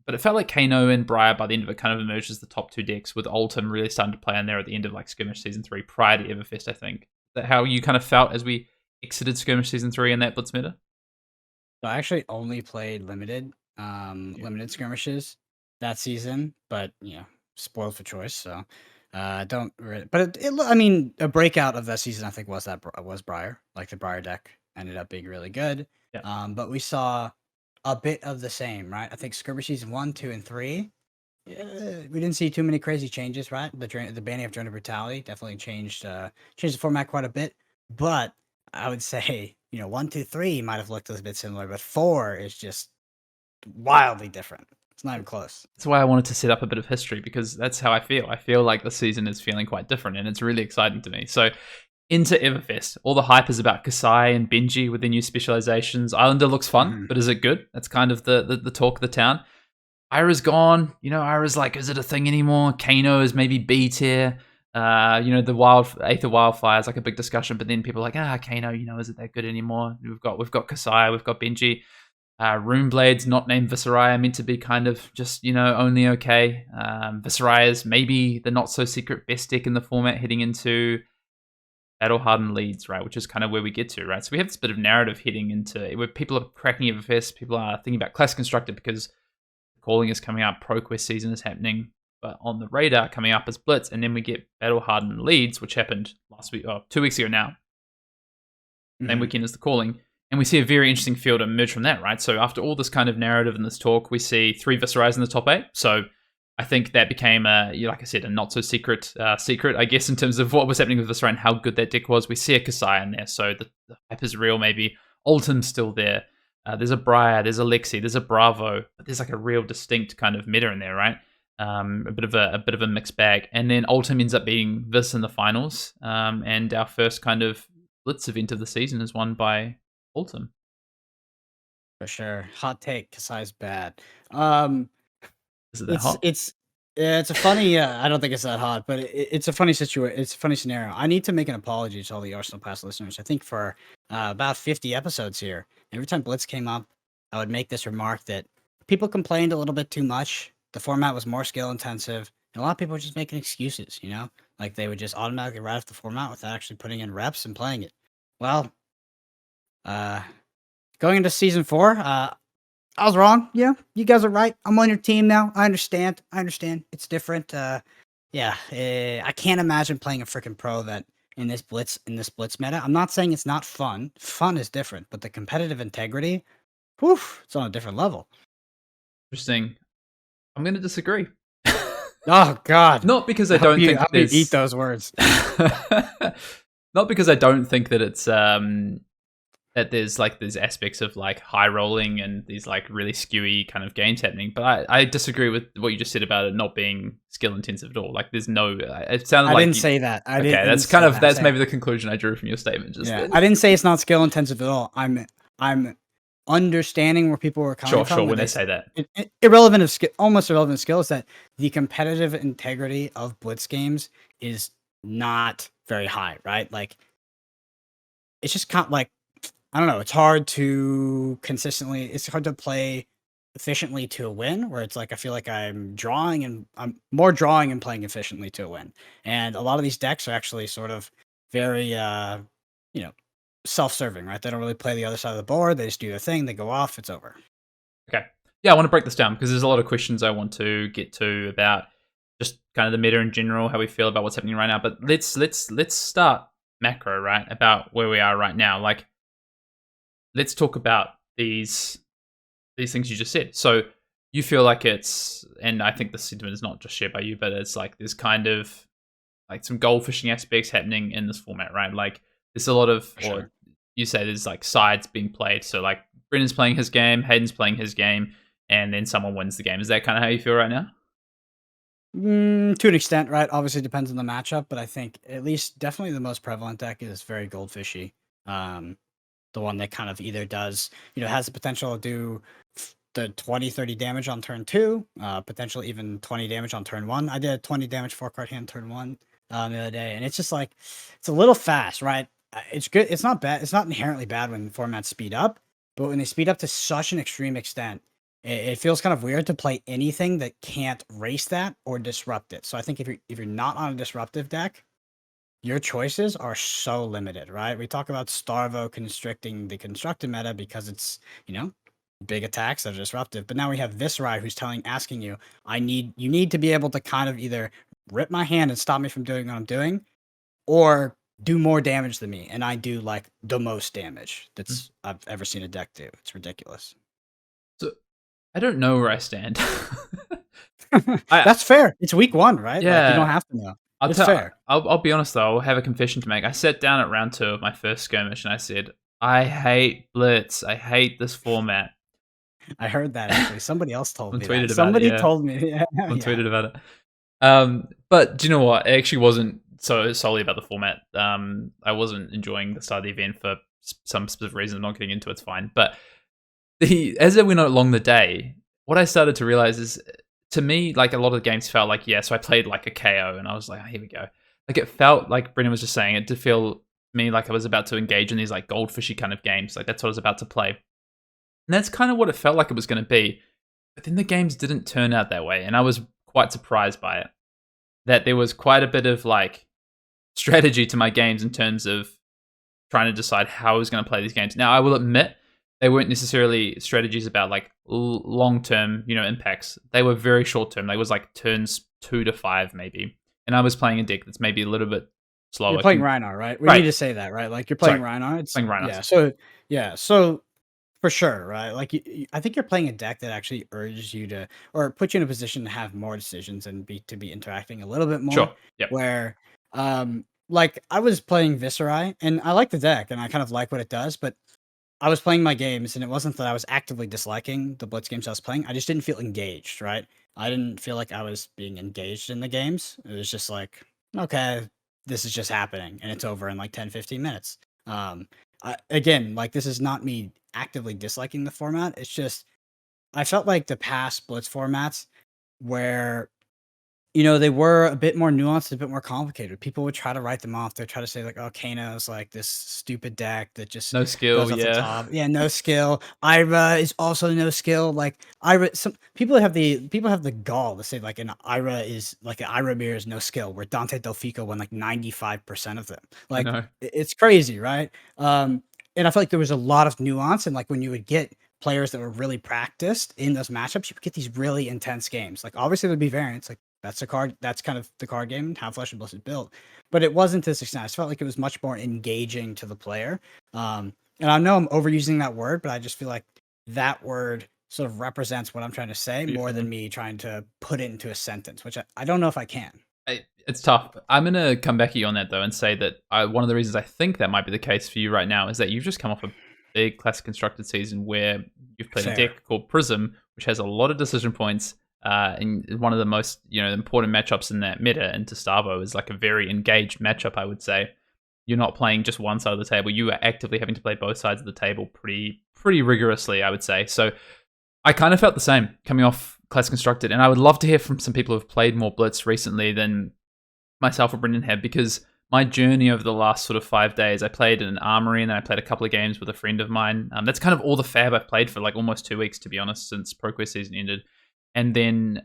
But it felt like Kano and Briar by the end of it kind of emerged as the top 2 decks, with Ultim really starting to play in there at the end of like skirmish season 3 prior to Everfest, I think. Is that how you kind of felt as we exited skirmish season 3 in that blitz meta? So I actually only played limited skirmishes that season, but spoiled for choice. So don't really, but I mean, a breakout of that season I think was Briar. Like the Briar deck ended up being really good. Yeah. But we saw a bit of the same, right? I think skirmish season 1, 2, and 3. We didn't see too many crazy changes, right? The banning of Drone of Brutality definitely changed the format quite a bit, but I would say 1, 2, 3 might have looked a bit similar, but 4 is just wildly different. It's not even close. That's why I wanted to set up a bit of history, because that's how I feel. I feel like the season is feeling quite different, and it's really exciting to me. So into Everfest, all the hype is about Kasai and Benji with their new specializations. Islander looks fun, but is it good? That's kind of the talk of the town. Ira's gone. Ira's like, is it a thing anymore? Kano is maybe B tier. The Aether Wildfire is like a big discussion, but then people are like, Kano, is it that good anymore? We've got Kasai, we've got Benji. Runeblade's not named Visceria, meant to be kind of just, only okay. Visceria is maybe the not so secret best deck in the format heading into Battle Hardened Leads, right? Which is kind of where we get to, right? So we have this bit of narrative heading into where people are cracking Everfest, people are thinking about Classic Constructed because Calling is coming up, ProQuest season is happening. But on the radar coming up is Blitz, and then we get Battle Hardened Leads, which happened 2 weeks ago now. Same weekend as the Calling. And we see a very interesting field emerge from that, right? So after all this kind of narrative and this talk, we see 3 Viscerais in the top 8. So I think that became, like I said, a not-so-secret secret, I guess, in terms of what was happening with Viscerai and how good that deck was. We see a Kasai in there, so the hype is real, maybe. Ultim's still there. There's a Briar, there's a Lexi, there's a Bravo, but there's like a real distinct kind of meta in there, right? A bit of a mixed bag. And then Ultim ends up being Vis in the finals, and our first kind of Blitz event of the season is won by Ultim. For sure. Hot take, Kasai's bad. Is it that hot? It's a funny. I don't think it's that hot, but it's a funny situation. It's a funny scenario. I need to make an apology to all the Arsenal Pass listeners. I think for about 50 episodes here, every time Blitz came up, I would make this remark that people complained a little bit too much. The format was more skill intensive, and a lot of people were just making excuses. Like they would just automatically write off the format without actually putting in reps and playing it. Well, going into season 4, I was wrong. Yeah, you guys are right. I'm on your team now. I understand. It's different. I can't imagine playing a freaking pro that in this blitz meta. I'm not saying it's not fun. Fun is different, but the competitive integrity, whew, it's on a different level. Interesting. I'm going to disagree. Oh God! Not because I don't think you eat those words. Not because I don't think that it's that there's aspects of like high rolling and these like really skewy kind of games happening, but I disagree with what you just said about it not being skill intensive at all. Like there's no, it sounded like I didn't say that. That's maybe the conclusion I drew from your statement. I didn't say it's not skill intensive at all. I'm understanding where people were coming from. Sure. When they say that, almost irrelevant of skill is that the competitive integrity of Blitz games is not very high, right? Like it's just kind of like, I don't know. It's hard to play efficiently to a win, where it's like I feel like I'm more drawing and playing efficiently to a win. And a lot of these decks are actually sort of very self-serving, right? They don't really play the other side of the board. They just do their thing, they go off, it's over. Okay. Yeah, I want to break this down because there's a lot of questions I want to get to about just kind of the meta in general, how we feel about what's happening right now. But let's start macro, right? About where we are right now. Like, let's talk about these things you just said. So you feel like it's, and I think the sentiment is not just shared by you, but it's like there's kind of like some gold fishing aspects happening in this format, right? Like there's a lot of, or you say there's like sides being played. So like Brendan's playing his game, Hayden's playing his game, and then someone wins the game. Is that kind of how you feel right now? To an extent, right? Obviously it depends on the matchup, but I think at least definitely the most prevalent deck is very goldfishy. The one that kind of either does, has the potential to do the 20-30 damage on turn 2, potentially even 20 damage on turn 1. I did a 20 damage 4-card hand turn 1 the other day, and it's just like, it's a little fast, right? It's good. It's not bad. It's not inherently bad when formats speed up, but when they speed up to such an extreme extent, it feels kind of weird to play anything that can't race that or disrupt it. So I think if you're not on a disruptive deck, your choices are so limited, right? We talk about Starvo constricting the constructed meta because it's, big attacks that are disruptive. But now we have Viscerai who's asking you, you need to be able to kind of either rip my hand and stop me from doing what I'm doing, or do more damage than me. And I do like the most damage I've ever seen a deck do. It's ridiculous. So I don't know where I stand. That's fair. It's week 1, right? Yeah. Like, you don't have to know. It's fair. I'll be honest though. I'll have a confession to make. I sat down at round 2 of my first skirmish and I said, I hate Blitz. I hate this format. I heard that actually. Somebody else told me. Somebody told me. Yeah. Tweeted about it. But do you know what? It actually wasn't so solely about the format. I wasn't enjoying the start of the event for some specific reason. I'm not getting into it. It's fine. But as it went along the day, what I started to realize is, to me, like a lot of the games felt like, so I played like a KO and I was like, oh, here we go. Like it felt like Brendan was just saying, it did feel to me like I was about to engage in these like goldfishy kind of games. Like that's what I was about to play. And that's kind of what it felt like it was going to be. But then the games didn't turn out that way. And I was quite surprised by it. That there was quite a bit of like strategy to my games in terms of trying to decide how I was going to play these games. Now, I will admit, they weren't necessarily strategies about like long-term, impacts. They were very short-term. They was like turns 2 to 5 maybe. And I was playing a deck that's maybe a little bit slower. You're playing Rhinar, right? We need to say that, right? Like you're playing Rhinar. It's playing Rhinar. So for sure, right? Like I think you're playing a deck that actually urges you to, or puts you in a position to have more decisions and be interacting a little bit more. Sure. Yep. Where, like I was playing Viscerai and I like the deck and I kind of like what it does, but I was playing my games, and it wasn't that I was actively disliking the Blitz games I was playing. I just didn't feel engaged, right? I didn't feel like I was being engaged in the games. It was just like, okay, this is just happening, and it's over in like 10, 15 minutes. Again, like this is not me actively disliking the format. It's just, I felt like the past Blitz formats, where they were a bit more nuanced, a bit more complicated. People would try to write them off. They'd try to say like, "Oh, Kano's like this stupid deck that just No skill, goes off the yeah. top." Yeah, no skill. Ira is also no skill. Like Ira, some people have the gall to say like an Ira mirror is no skill, where Dante Delfico won like 95% of them. I Like know. it's crazy, right? And I feel like there was a lot of nuance, and like when you would get players that were really practiced in those matchups, you would get these really intense games. Like obviously there'd be variants, like that's kind of the card game, how Flesh and Bliss is built. But it wasn't to this extent. I felt like it was much more engaging to the player. And I know I'm overusing that word, but I just feel like that word sort of represents what I'm trying to say more than me trying to put it into a sentence, which I don't know if I can. It's tough. I'm going to come back at you on that, though, and say that one of the reasons I think that might be the case for you right now is that you've just come off a big Classic Constructed season where you've played a deck called Prism, which has a lot of decision points. And one of the most important matchups in that meta, and Gustavo is like a very engaged matchup, I would say. You're not playing just one side of the table. You are actively having to play both sides of the table pretty rigorously, I would say. So I kind of felt the same coming off Classic Constructed, and I would love to hear from some people who have played more Blitz recently than myself or Brendan have, because my journey over the last sort of 5 days, I played in an armory, and then I played a couple of games with a friend of mine. That's kind of all the fab I've played for like almost 2 weeks, to be honest, since ProQuest season ended. And then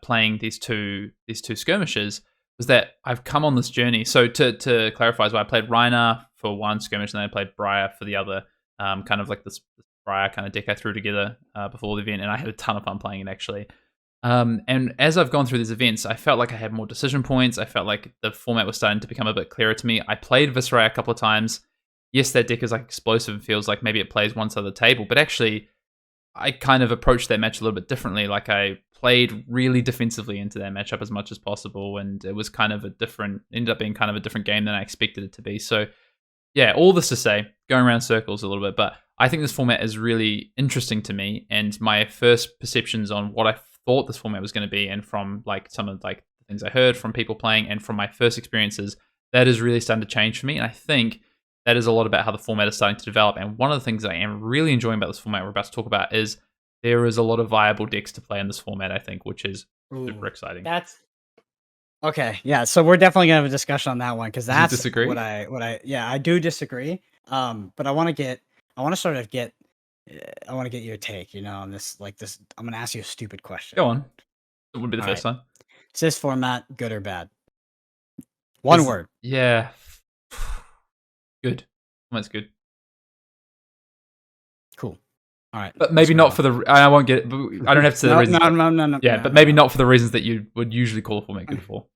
playing these two skirmishes was that I've come on this journey. So to clarify as well, I played Rhinar for one skirmish, and then I played Briar for the other, kind of like this Briar kind of deck I threw together before the event, and I had a ton of fun playing it, actually. And as I've gone through these events, I felt like I had more decision points. I felt like the format was starting to become a bit clearer to me. I played Viserai a couple of times. Yes, that deck is like explosive and feels like maybe it plays one side of the table, but actually I kind of approached that match a little bit differently. Like I played really defensively into that matchup as much as possible, and it was kind of ended up being kind of a different game than I expected it to be. So yeah, all this to say, going around circles a little bit, but I think this format is really interesting to me, and my first perceptions on what I thought this format was going to be, and from like some of like the things I heard from people playing and from my first experiences, that is really starting to change for me. And I think that is a lot about how the format is starting to develop. And one of the things that I am really enjoying about this format we're about to talk about is there is a lot of viable decks to play in this format, I think, which is super exciting. That's okay. Yeah. So we're definitely gonna have a discussion on that one, because that's disagree? I do disagree. But I want to get your take, on this, like this. I'm gonna ask you a stupid question. Go on. It wouldn't be the first time. Is this format good or bad? One word. Yeah. Good. That's good. Cool. All right. But maybe not for the... I won't get it. I don't have to say the reasons. No. Yeah, but maybe not for the reasons that you would usually call a format good for.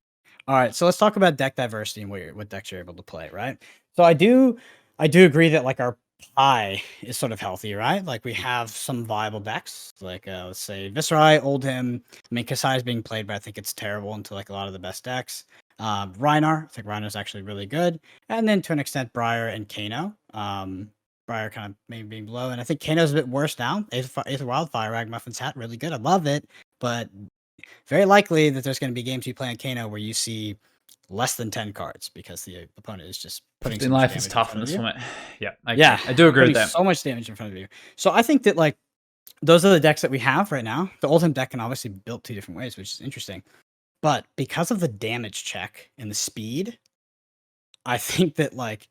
All right. So let's talk about deck diversity and what decks you're able to play, right? So I do agree that like our pie is sort of healthy, right? Like we have some viable decks, like let's say Viserai, Oldhim. I mean, Kasai is being played, but I think it's terrible into like a lot of the best decks. Rhinar, I think Rhinar's actually really good. And then to an extent, Briar and Kano. Briar kind of maybe being below, and I think Kano's a bit worse now. Aether Wildfire, Ragmuffin's Hat, really good. I love it, but very likely that there's going to be games you play on Kano where you see less than 10 cards because the opponent is just putting so life is tough in this format. Yeah, I do agree with that. So much damage in front of you. So I think that like those are the decks that we have right now. The Oldhim deck can obviously be built 2 different ways, which is interesting. But because of the damage check and the speed, I think that like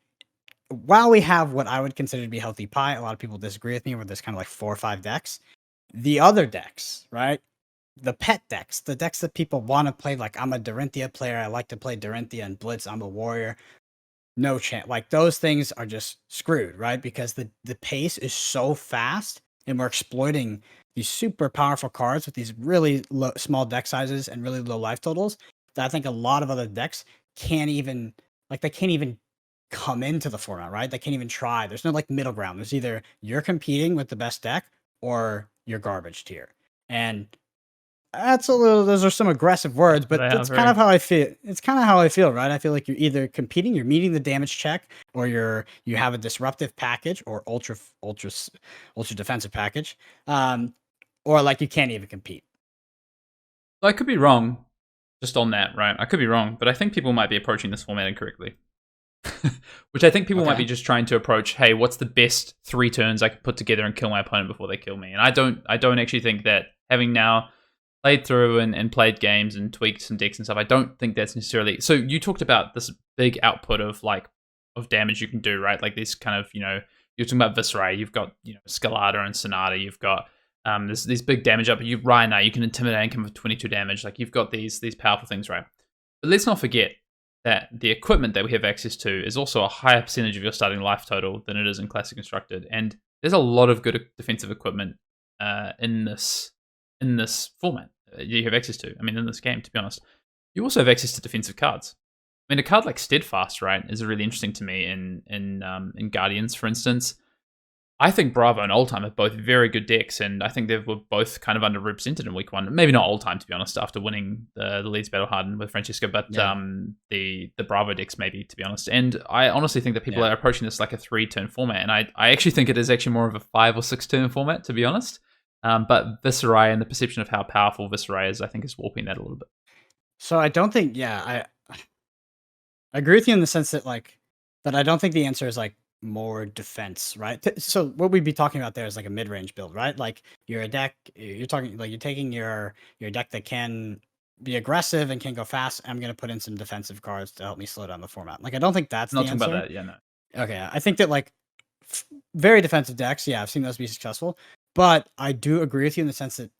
while we have what I would consider to be healthy pie, a lot of people disagree with me where there's kind of like 4 or 5 decks. The other decks, right? The pet decks, the decks that people want to play, like I'm a Dorinthia player, I like to play Dorinthia and Blitz, I'm a warrior. No chance. Like those things are just screwed, right? Because the pace is so fast and we're exploiting these super powerful cards with these really small deck sizes and really low life totals that I think a lot of other decks can't even come into the format, right? They can't even try. There's no like middle ground. There's either you're competing with the best deck or you're garbage tier. And those are some aggressive words, but that's kind of how I feel. It's kind of how I feel, right? I feel like you're either competing, you're meeting the damage check, or you have a disruptive package or ultra defensive package, or like you can't even compete. I could be wrong just on that, right? I could be wrong, but I think people might be approaching this format incorrectly. Which I think people might be just trying to approach, hey, what's the best 3 turns I could put together and kill my opponent before they kill me? And I don't actually think that having now played through and played games and tweaked some decks and stuff, I don't think that's necessarily. So you talked about this big output of damage you can do, right? Like this kind of, you're talking about Viscerai, you've got Scalada and Sonata, you've got these big damage up. You Rhino, you can intimidate and come with 22 damage. Like you've got these powerful things, right? But let's not forget that the equipment that we have access to is also a higher percentage of your starting life total than it is in Classic Constructed, and there's a lot of good defensive equipment in this format you have access to. I mean, in this game, to be honest, you also have access to defensive cards. I mean, a card like Steadfast, right, is really interesting to me in Guardians, for instance. I think Bravo and Old Time are both very good decks, and I think they were both kind of underrepresented in week one. Maybe not Old Time, to be honest, after winning the Leeds Battle Hardened with Francesca, but the Bravo decks, maybe, to be honest. And I honestly think that people are approaching this like a 3-turn format, and I actually think it is actually more of a 5 or 6-turn format, to be honest. But Viscerai and the perception of how powerful Viscerai is, I think, is warping that a little bit. So I don't think, I agree with you in the sense that but I don't think the answer is more defense, right? So what we'd be talking about there is like a mid-range build, right? Like you're taking your deck that can be aggressive and can go fast. I'm going to put in some defensive cards to help me slow down the format. Like I don't think that's Not the talking answer. about that, yeah, no. Okay, I think that very defensive decks, I've seen those be successful, but I do agree with you in the sense that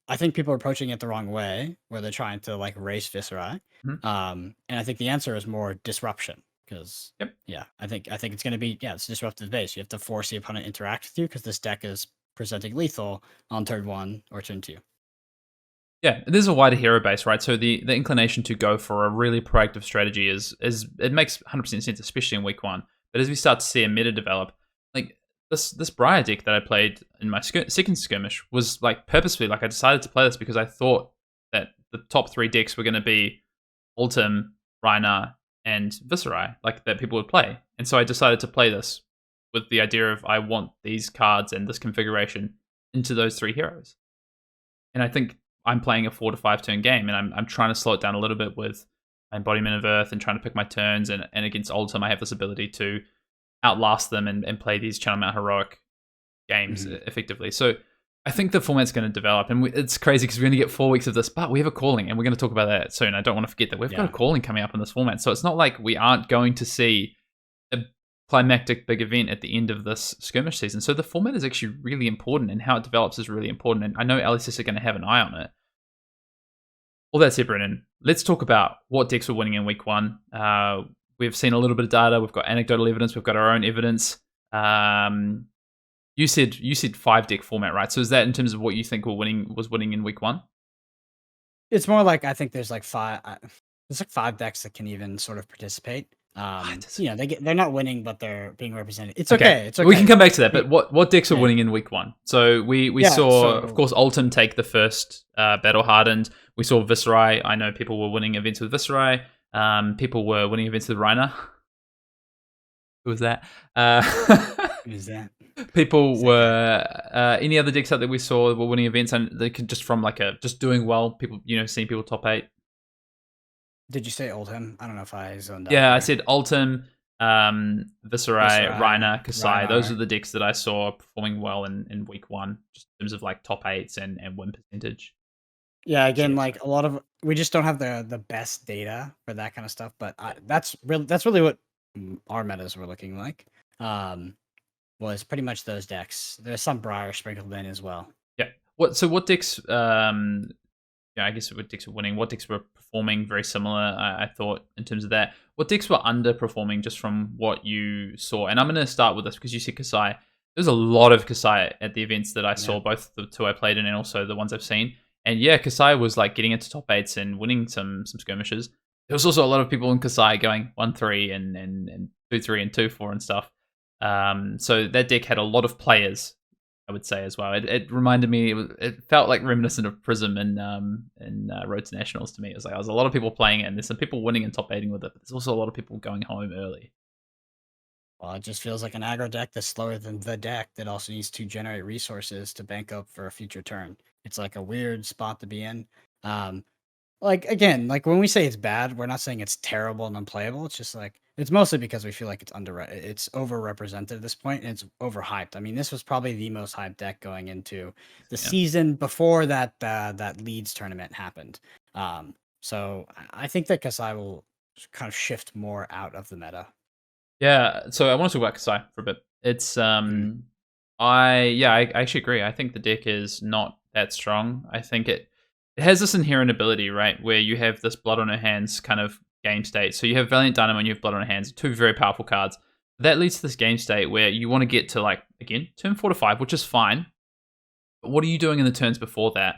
I think people are approaching it the wrong way, where they're trying to race Viscerai. And I think the answer is more disruption. Because I think it's going to be it's disruptive base. You have to force the opponent to interact with you because this deck is presenting lethal on turn 1 or turn 2. Yeah, there's a wider hero base, right? So the inclination to go for a really proactive strategy is it makes 100% sense, especially in week 1. But as we start to see a meta develop, like this Briar deck that I played in my second skirmish was purposefully I decided to play this because I thought that the top 3 decks were going to be Ultim, Rhinar, and Viscerai, that people would play. And so I decided to play this with the idea of I want these cards and this configuration into those 3 heroes. And I think I'm playing a 4 to 5 turn game, and I'm trying to slow it down a little bit with my Embodiment of Earth and trying to pick my turns. And against Ultim, I have this ability to outlast them and play these Channel Mount Heroic games effectively. So I think the format's going to develop, and it's crazy because we're going to get 4 weeks of this, but we have a calling, and we're going to talk about that soon. I don't want to forget that we've got a calling coming up in this format, so it's not like we aren't going to see a climactic big event at the end of this skirmish season. So the format is actually really important, and how it develops is really important, and I know LSS are going to have an eye on it. All that said, Brennan, let's talk about what decks were winning in week 1. We've seen a little bit of data, we've got anecdotal evidence, we've got our own evidence. You said 5-deck format, right? So is that in terms of what you think was winning in week 1? It's more I think there's 5. There's 5 decks that can even sort of participate. They're not winning, but they're being represented. It's okay. It's okay. We can come back to that. But what decks are winning in week 1? So we saw, of course, Ultim take the first Battle Hardened. We saw Viscerai. I know people were winning events with Viscerai. People were winning events with Rhino. Who was that? Who's that? People were any other decks out that we saw were winning events, and they could just from just doing well. People, seeing people top 8. Did you say Ultim? I don't know if I zoned out. Yeah, there. I said Ultim, Viscerai, Rhino, Kasai. Those are the decks that I saw performing well in week 1, just in terms of top 8s and win percentage. Yeah, again, a lot of we just don't have the best data for that kind of stuff. But that's really what our metas were looking like. Was pretty much those decks. There's some Briar sprinkled in as well. Yeah. What decks? I guess what decks were winning? What decks were performing very similar? I thought in terms of that. What decks were underperforming just from what you saw? And I'm going to start with this because you said Kasai. There's a lot of Kasai at the events that I saw, both the 2 I played in and also the ones I've seen. And Kasai was getting into top 8s and winning some skirmishes. There was also a lot of people in Kasai going 1-3 and 2-3 and 2-4 and stuff. So that deck had a lot of players, I would say, as well. It reminded me, it felt reminiscent of Prism in Road to Nationals to me. It was there's a lot of people playing it, and there's some people winning and top 8ing with it, but there's also a lot of people going home early. Well, it just feels like an aggro deck that's slower than the deck that also needs to generate resources to bank up for a future turn. It's a weird spot to be in. Again, when we say it's bad, we're not saying it's terrible and unplayable. It's just it's mostly because we feel like it's overrepresented at this point, and it's overhyped. I mean, this was probably the most hyped deck going into the season before that Leeds tournament happened. So I think that Kasai will kind of shift more out of the meta. Yeah, so I want to talk about Kasai for a bit. It's I actually agree. I think the deck is not that strong. I think it has this inherent ability, right, where you have this Blood on Her Hands kind of game state. So you have Valiant Dynamo and you have Blood on Her Hands, two very powerful cards. That leads to this game state where you want to get to, like, again, turn 4 to 5, which is fine. But what are you doing in the turns before that?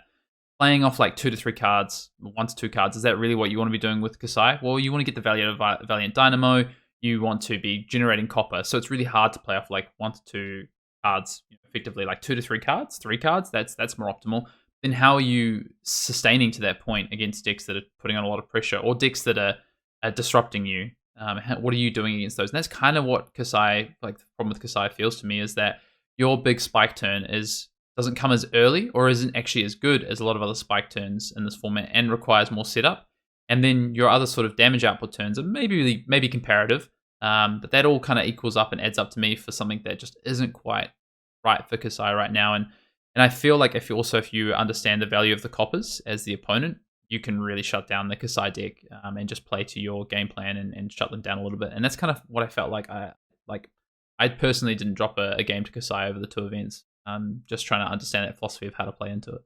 Playing off like 2 to 3 cards, 1 to 2 cards. Is that really what you want to be doing with Kasai? Well, you want to get the value of Valiant Dynamo. You want to be generating copper. So it's really hard to play off like 1 to 2 cards, effectively like 2 to 3 cards, 3 cards. That's more optimal. Then how are you sustaining to that point against decks that are putting on a lot of pressure, or decks that are disrupting you? What are you doing against those? And that's kind of what Kasai, like the problem with Kasai feels to me, is that your big spike turn doesn't come as early or isn't actually as good as a lot of other spike turns in this format and requires more setup. And then your other sort of damage output turns are maybe comparative, but that all kind of equals up and adds up to me for something that just isn't quite right for Kasai right now. And I feel like if you understand the value of the coppers as the opponent, you can really shut down the Kasai deck and just play to your game plan and shut them down a little bit. And that's kind of what I felt like. I personally didn't drop a game to Kasai over the 2 events. Just trying to understand that philosophy of how to play into it.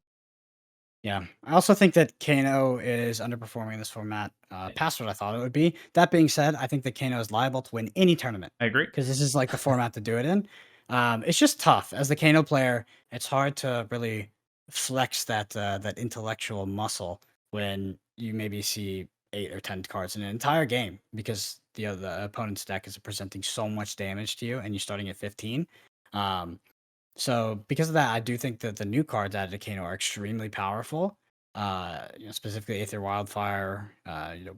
Yeah, I also think that Kano is underperforming in this format past what I thought it would be. That being said, I think that Kano is liable to win any tournament. I agree. Because this is like the format to do it in. It's just tough. As the Kano player, it's hard to really flex that intellectual muscle when you maybe see 8 or 10 cards in an entire game, because the opponent's deck is presenting so much damage to you and you're starting at 15. So because of that, I do think that the new cards added to Kano are extremely powerful. Specifically Aether Wildfire,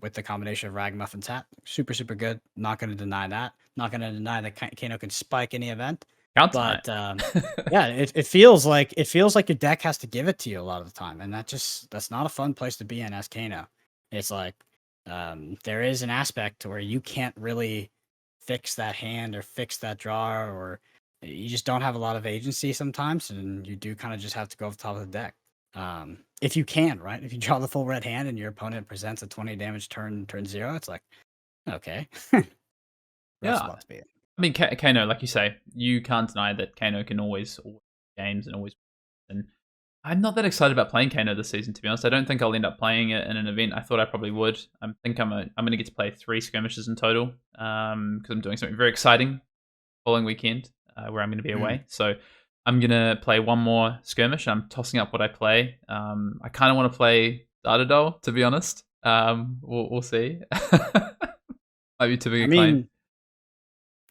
with the combination of Ragamuffin Tap, super good. Not going to deny that. Not going to deny that Kano can spike any event. But yeah, it feels like your deck has to give it to you a lot of the time, and that's not a fun place to be in as Kano. It's like there is an aspect where you can't really fix that hand or fix that draw, or you just don't have a lot of agency sometimes, and you do kind of just have to go off the top of the deck. If you can, right? If you draw the full red hand and your opponent presents a 20 damage turn 0, it's like, okay. Yeah. I mean, Kano, like you say, you can't deny that Kano can always games and always. And I'm not that excited about playing Kano this season, to be honest. I don't think I'll end up playing it in an event. I thought I probably would. I think I'm going to get to play 3 skirmishes in total because I'm doing something very exciting following weekend where I'm going to be away. So I'm going to play 1 more skirmish. I'm tossing up what I play. I kind of want to play Dardadol, to be honest. We'll see. Might be too big a claim.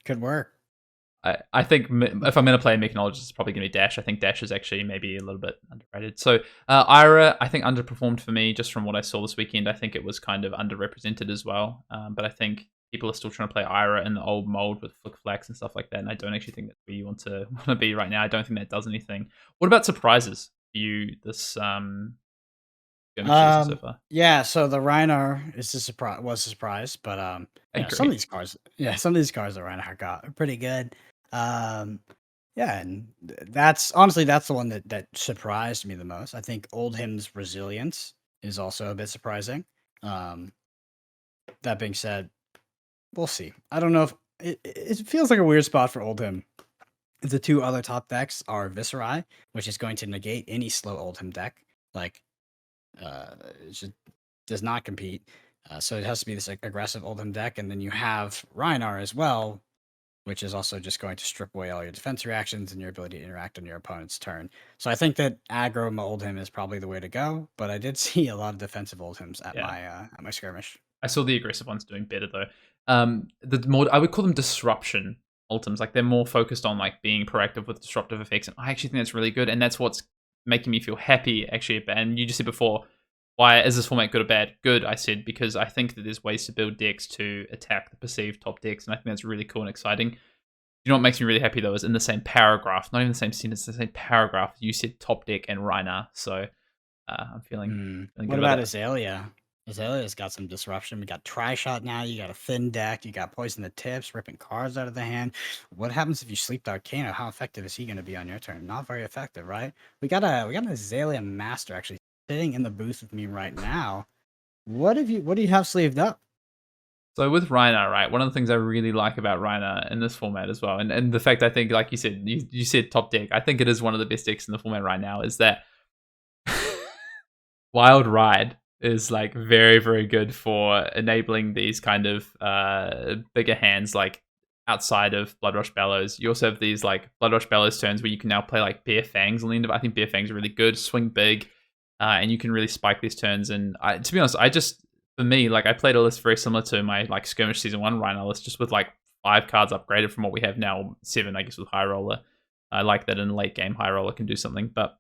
Could work. I think if I'm going to play a Mechanologist, it's probably going to be Dash. I think Dash is actually maybe a little bit underrated. So Ira, I think underperformed for me just from what I saw this weekend. I think it was kind of underrepresented as well. But I think people are still trying to play Ira in the old mold with Flick Flax and stuff like that. And I don't actually think that's where you want to be right now. I don't think that does anything. What about surprises for you this season so far? Yeah, so the Rhinar was a surprise, but some of these cards that Rhinar got are pretty good. Yeah, and that's the one that surprised me the most. I think Oldhim's resilience is also a bit surprising. That being said, we'll see. I don't know if it feels like a weird spot for Oldhim. The 2 other top decks are Viserai, which is going to negate any slow Oldhim deck. Like, it just does not compete. So it has to be this aggressive Oldhim deck, and then you have Rhinar as well, which is also just going to strip away all your defense reactions and your ability to interact on your opponent's turn. So I think that aggro Oldhim is probably the way to go, but I did see a lot of defensive Oldhims at my skirmish. I saw the aggressive ones doing better though. The more I would call them disruption ultims, like they're more focused on like being proactive with disruptive effects, and I actually think that's really good, and that's what's making me feel happy actually. And you just said before, why is this format good or bad? Good, I said, because I think that there's ways to build decks to attack the perceived top decks, and I think that's really cool and exciting. You know what makes me really happy though is in the same paragraph, not even the same sentence, the same paragraph, you said top deck and Rhinar. So I'm feeling what about Azalea? Azalea's got some disruption. We got Tri-Shot now. You got a thin deck. You got Poison the Tips, ripping cards out of the hand. What happens if you sleep the Arcana? How effective is he going to be on your turn? Not very effective, right? We got an Azalea Master actually sitting in the booth with me right now. What do you have sleeved up? So with Reiner, right, one of the things I really like about Reiner in this format as well, and the fact I think, like you said, you said top deck, I think it is one of the best decks in the format right now, is that Wild Ride is like very, very good for enabling these kind of bigger hands, like outside of Blood Rush Bellows. You also have these like Blood Rush Bellows turns where you can now play like Bare Fangs on the end of it. I think Bare Fangs are really good, swing big, and you can really spike these turns. And to be honest, for me, like I played a list very similar to my like Skirmish Season 1 Rhino list, just with like 5 cards upgraded from what we have now, 7, I guess, with High Roller. I like that in late game, High Roller can do something, but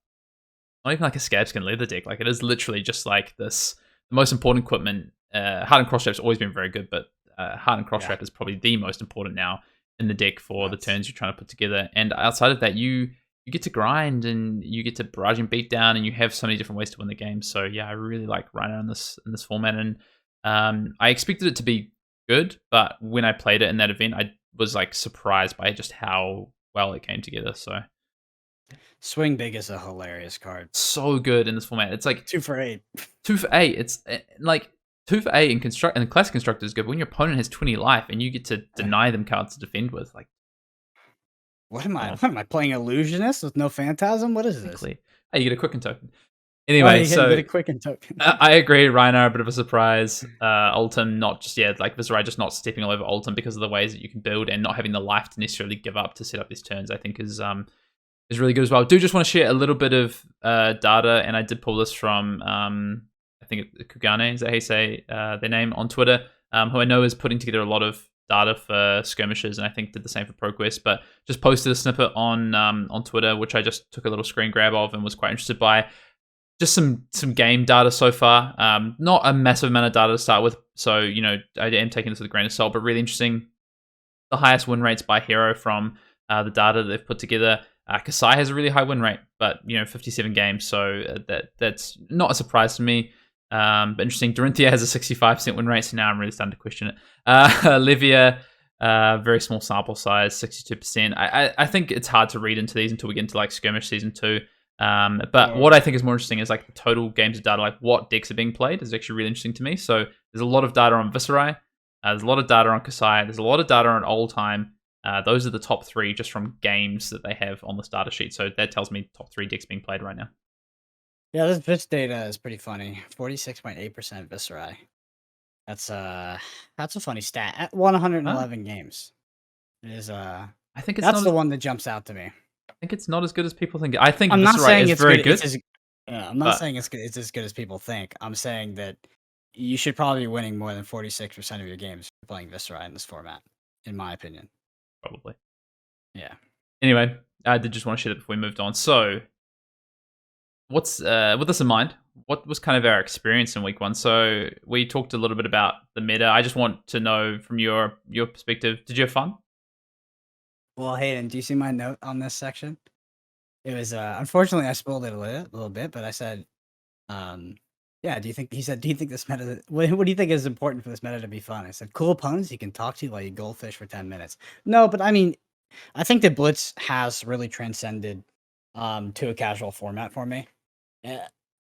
not even like a Scabskin Leather deck. Like it is literally just like this. The most important equipment. Hardened Crossstrap's always been very good, but Hardened Crossstrap is probably the most important now in the deck for the turns you're trying to put together. And outside of that, you get to grind and you get to barrage and beat down, and you have so many different ways to win the game. So yeah, I really like Rhino in this format, and I expected it to be good, but when I played it in that event, I was like surprised by just how well it came together. So Swing Big is a hilarious card. So good in this format. It's like 2 for 8. 2 for 8. It's like 2 for 8 in Classic Constructor is good. But when your opponent has 20 life and you get to deny them cards to defend with, like, what am I? What am I playing? Illusionist with no Phantasm? What is this? Hey, you get a Quicken token. Anyway, so get a Quicken token. I agree. Reiner, a bit of a surprise. Ultim, not just like Viserai, just not stepping all over Ultim because of the ways that you can build and not having the life to necessarily give up to set up these turns. I think is really good as well. I do just want to share a little bit of data, and I did pull this from I think Kugane, is that how you say their name, on Twitter, who I know is putting together a lot of data for skirmishes, and I think did the same for ProQuest, but just posted a snippet on Twitter, which I just took a little screen grab of and was quite interested by. Just some game data so far. Not a massive amount of data to start with, so I am taking this with a grain of salt, but really interesting. The highest win rates by hero from the data that they've put together. Kasai has a really high win rate, but 57 games, so that's not a surprise to me. But interesting. Dorinthia has a 65% win rate, so now I'm really starting to question it. Olivia, very small sample size, 62%. I think it's hard to read into these until we get into like Skirmish Season 2. But what I think is more interesting is like the total games of data, like what decks are being played, is actually really interesting to me. So there's a lot of data on Viserai, there's a lot of data on Kasai, there's a lot of data on Old Time. Those are the top 3 just from games that they have on this data sheet. So that tells me top 3 decks being played right now. Yeah, this Blitz data is pretty funny. 46.8% Viserai. That's a funny stat. At 111 games. It is I think that's the one that jumps out to me. I think it's not as good as people think. I think Viserai is very good. I'm not saying it's as good as people think. I'm saying that you should probably be winning more than 46% of your games if you're playing Viserai in this format, in my opinion. Probably. Yeah. Anyway, I did just want to share that before we moved on. So, what's with this in mind? What was kind of our experience in week 1? So we talked a little bit about the meta. I just want to know from your perspective, did you have fun? Well, Hayden, do you see my note on this section? It was unfortunately I spoiled it a little bit, but I said, yeah, do you think this meta, what do you think is important for this meta to be fun? I said, cool opponents you can talk to while you goldfish for 10 minutes. No, but I mean, I think that Blitz has really transcended to a casual format for me.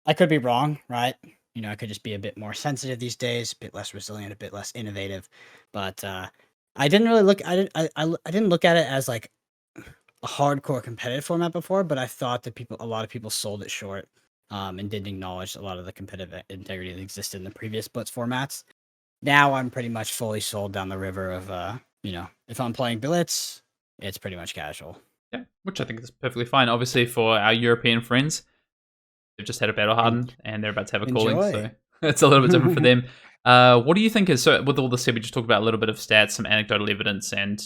I could be wrong, right? I could just be a bit more sensitive these days, a bit less resilient, a bit less innovative. But I didn't really look at it. I didn't look at it as like a hardcore competitive format before, but I thought that a lot of people sold it short. And didn't acknowledge a lot of the competitive integrity that existed in the previous Blitz formats. Now I'm pretty much fully sold down the river of, if I'm playing Blitz, it's pretty much casual. Yeah, which I think is perfectly fine. Obviously, for our European friends, they've just had a battle hardened and they're about to have a calling, so it's a little bit different for them. What do you think is, so with all this said, we just talked about a little bit of stats, some anecdotal evidence, and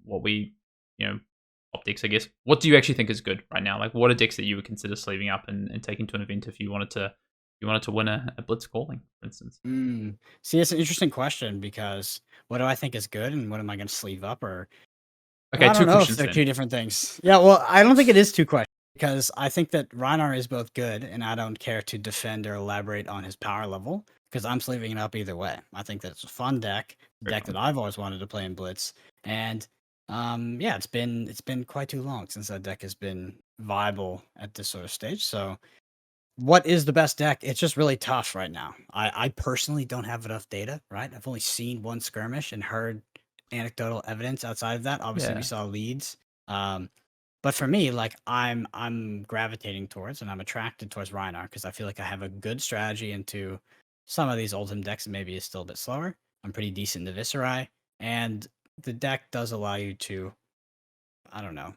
what we, top decks, I guess. What do you actually think is good right now? Like, what are decks that you would consider sleeving up and taking to an event if you wanted to win a Blitz calling, for instance? See, it's an interesting question because what do I think is good and what am I going to sleeve up? Or okay, I don't know if they're 2 different things. Yeah, well, I don't think it is 2 questions because I think that Reinar is both good and I don't care to defend or elaborate on his power level because I'm sleeving it up either way. I think that it's a fun deck, Very that I've always wanted to play in Blitz, and yeah, it's been quite too long since that deck has been viable at this sort of stage. So, what is the best deck? It's just really tough right now. I personally don't have enough data. Right, I've only seen one skirmish and heard anecdotal evidence outside of that. Obviously, we Yeah. saw leads. But for me, like I'm gravitating towards and I'm attracted towards Rhinar because I feel like I have a good strategy into some of these Oldhim decks that maybe is still a bit slower. I'm pretty decent in the Viscerai, and the deck does allow you to, I don't know,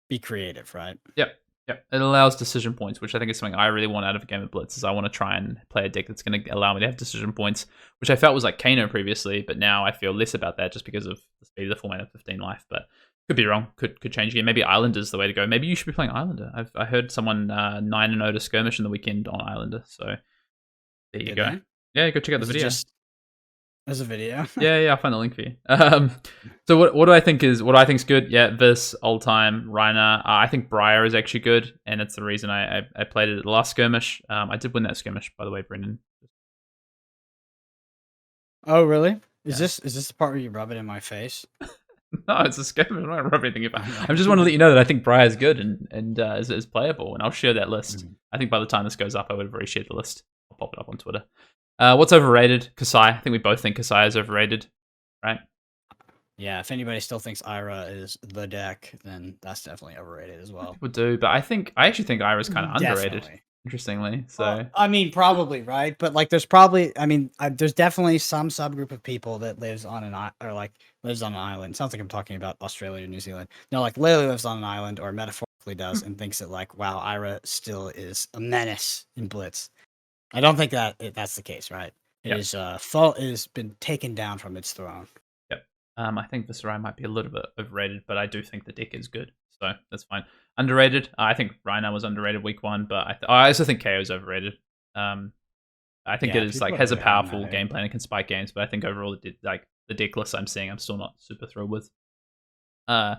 be creative, right? Yep. Yep. It allows decision points, which I think is something I really want out of a game of Blitz. Is I want to try and play a deck that's going to allow me to have decision points, which I felt was like Kano previously, but now I feel less about that just because of the speed of the format of 15 life. But could be wrong. Could change again. Maybe Islander is the way to go. Maybe you should be playing Islander. I heard someone 9-0 to Skirmish in the weekend on Islander. So there you Did go. they? Yeah, go check out the Is it video. just as a video? Yeah, I'll find the link for you. So what do I think is good? Yeah, this old time Reiner. I think Briar is actually good, and it's the reason I played it at the last skirmish. I did win that skirmish, by the way, Brendan. Oh, really? Is Yeah. this the part where you rub it in my face? No, it's a skirmish. I'm not rubbing anything about. I just want to let you know that I think Briar is good and is playable, and I'll share that list. I think by the time this goes up, I would have already shared the list. I'll pop it up on Twitter. What's overrated? Kasai. I think we both think Kasai is overrated, right? Yeah, if anybody still thinks Ira is the deck, then that's definitely overrated as well. People do, but I actually think Ira's kind of underrated. Definitely. Interestingly, so Well, I mean, probably right, but like, there's probably, there's definitely some subgroup of people that lives on lives on an island. Sounds like I'm talking about Australia or New Zealand. No, like literally lives on an island or metaphorically does, and thinks that like, wow, Ira still is a menace in Blitz. I don't think that's the case, right? It Yep. is it has been taken down from its throne. Yep. I think Viscerai might be a little bit overrated, but I do think the deck is good, so that's fine. Underrated. I think Rhino was underrated week one, but I also think KO is overrated. I think Yeah, it is people has a are hating on powerful that, game plan and can spike games, but I think overall the deck list I'm seeing, I'm still not super thrilled with. Briar,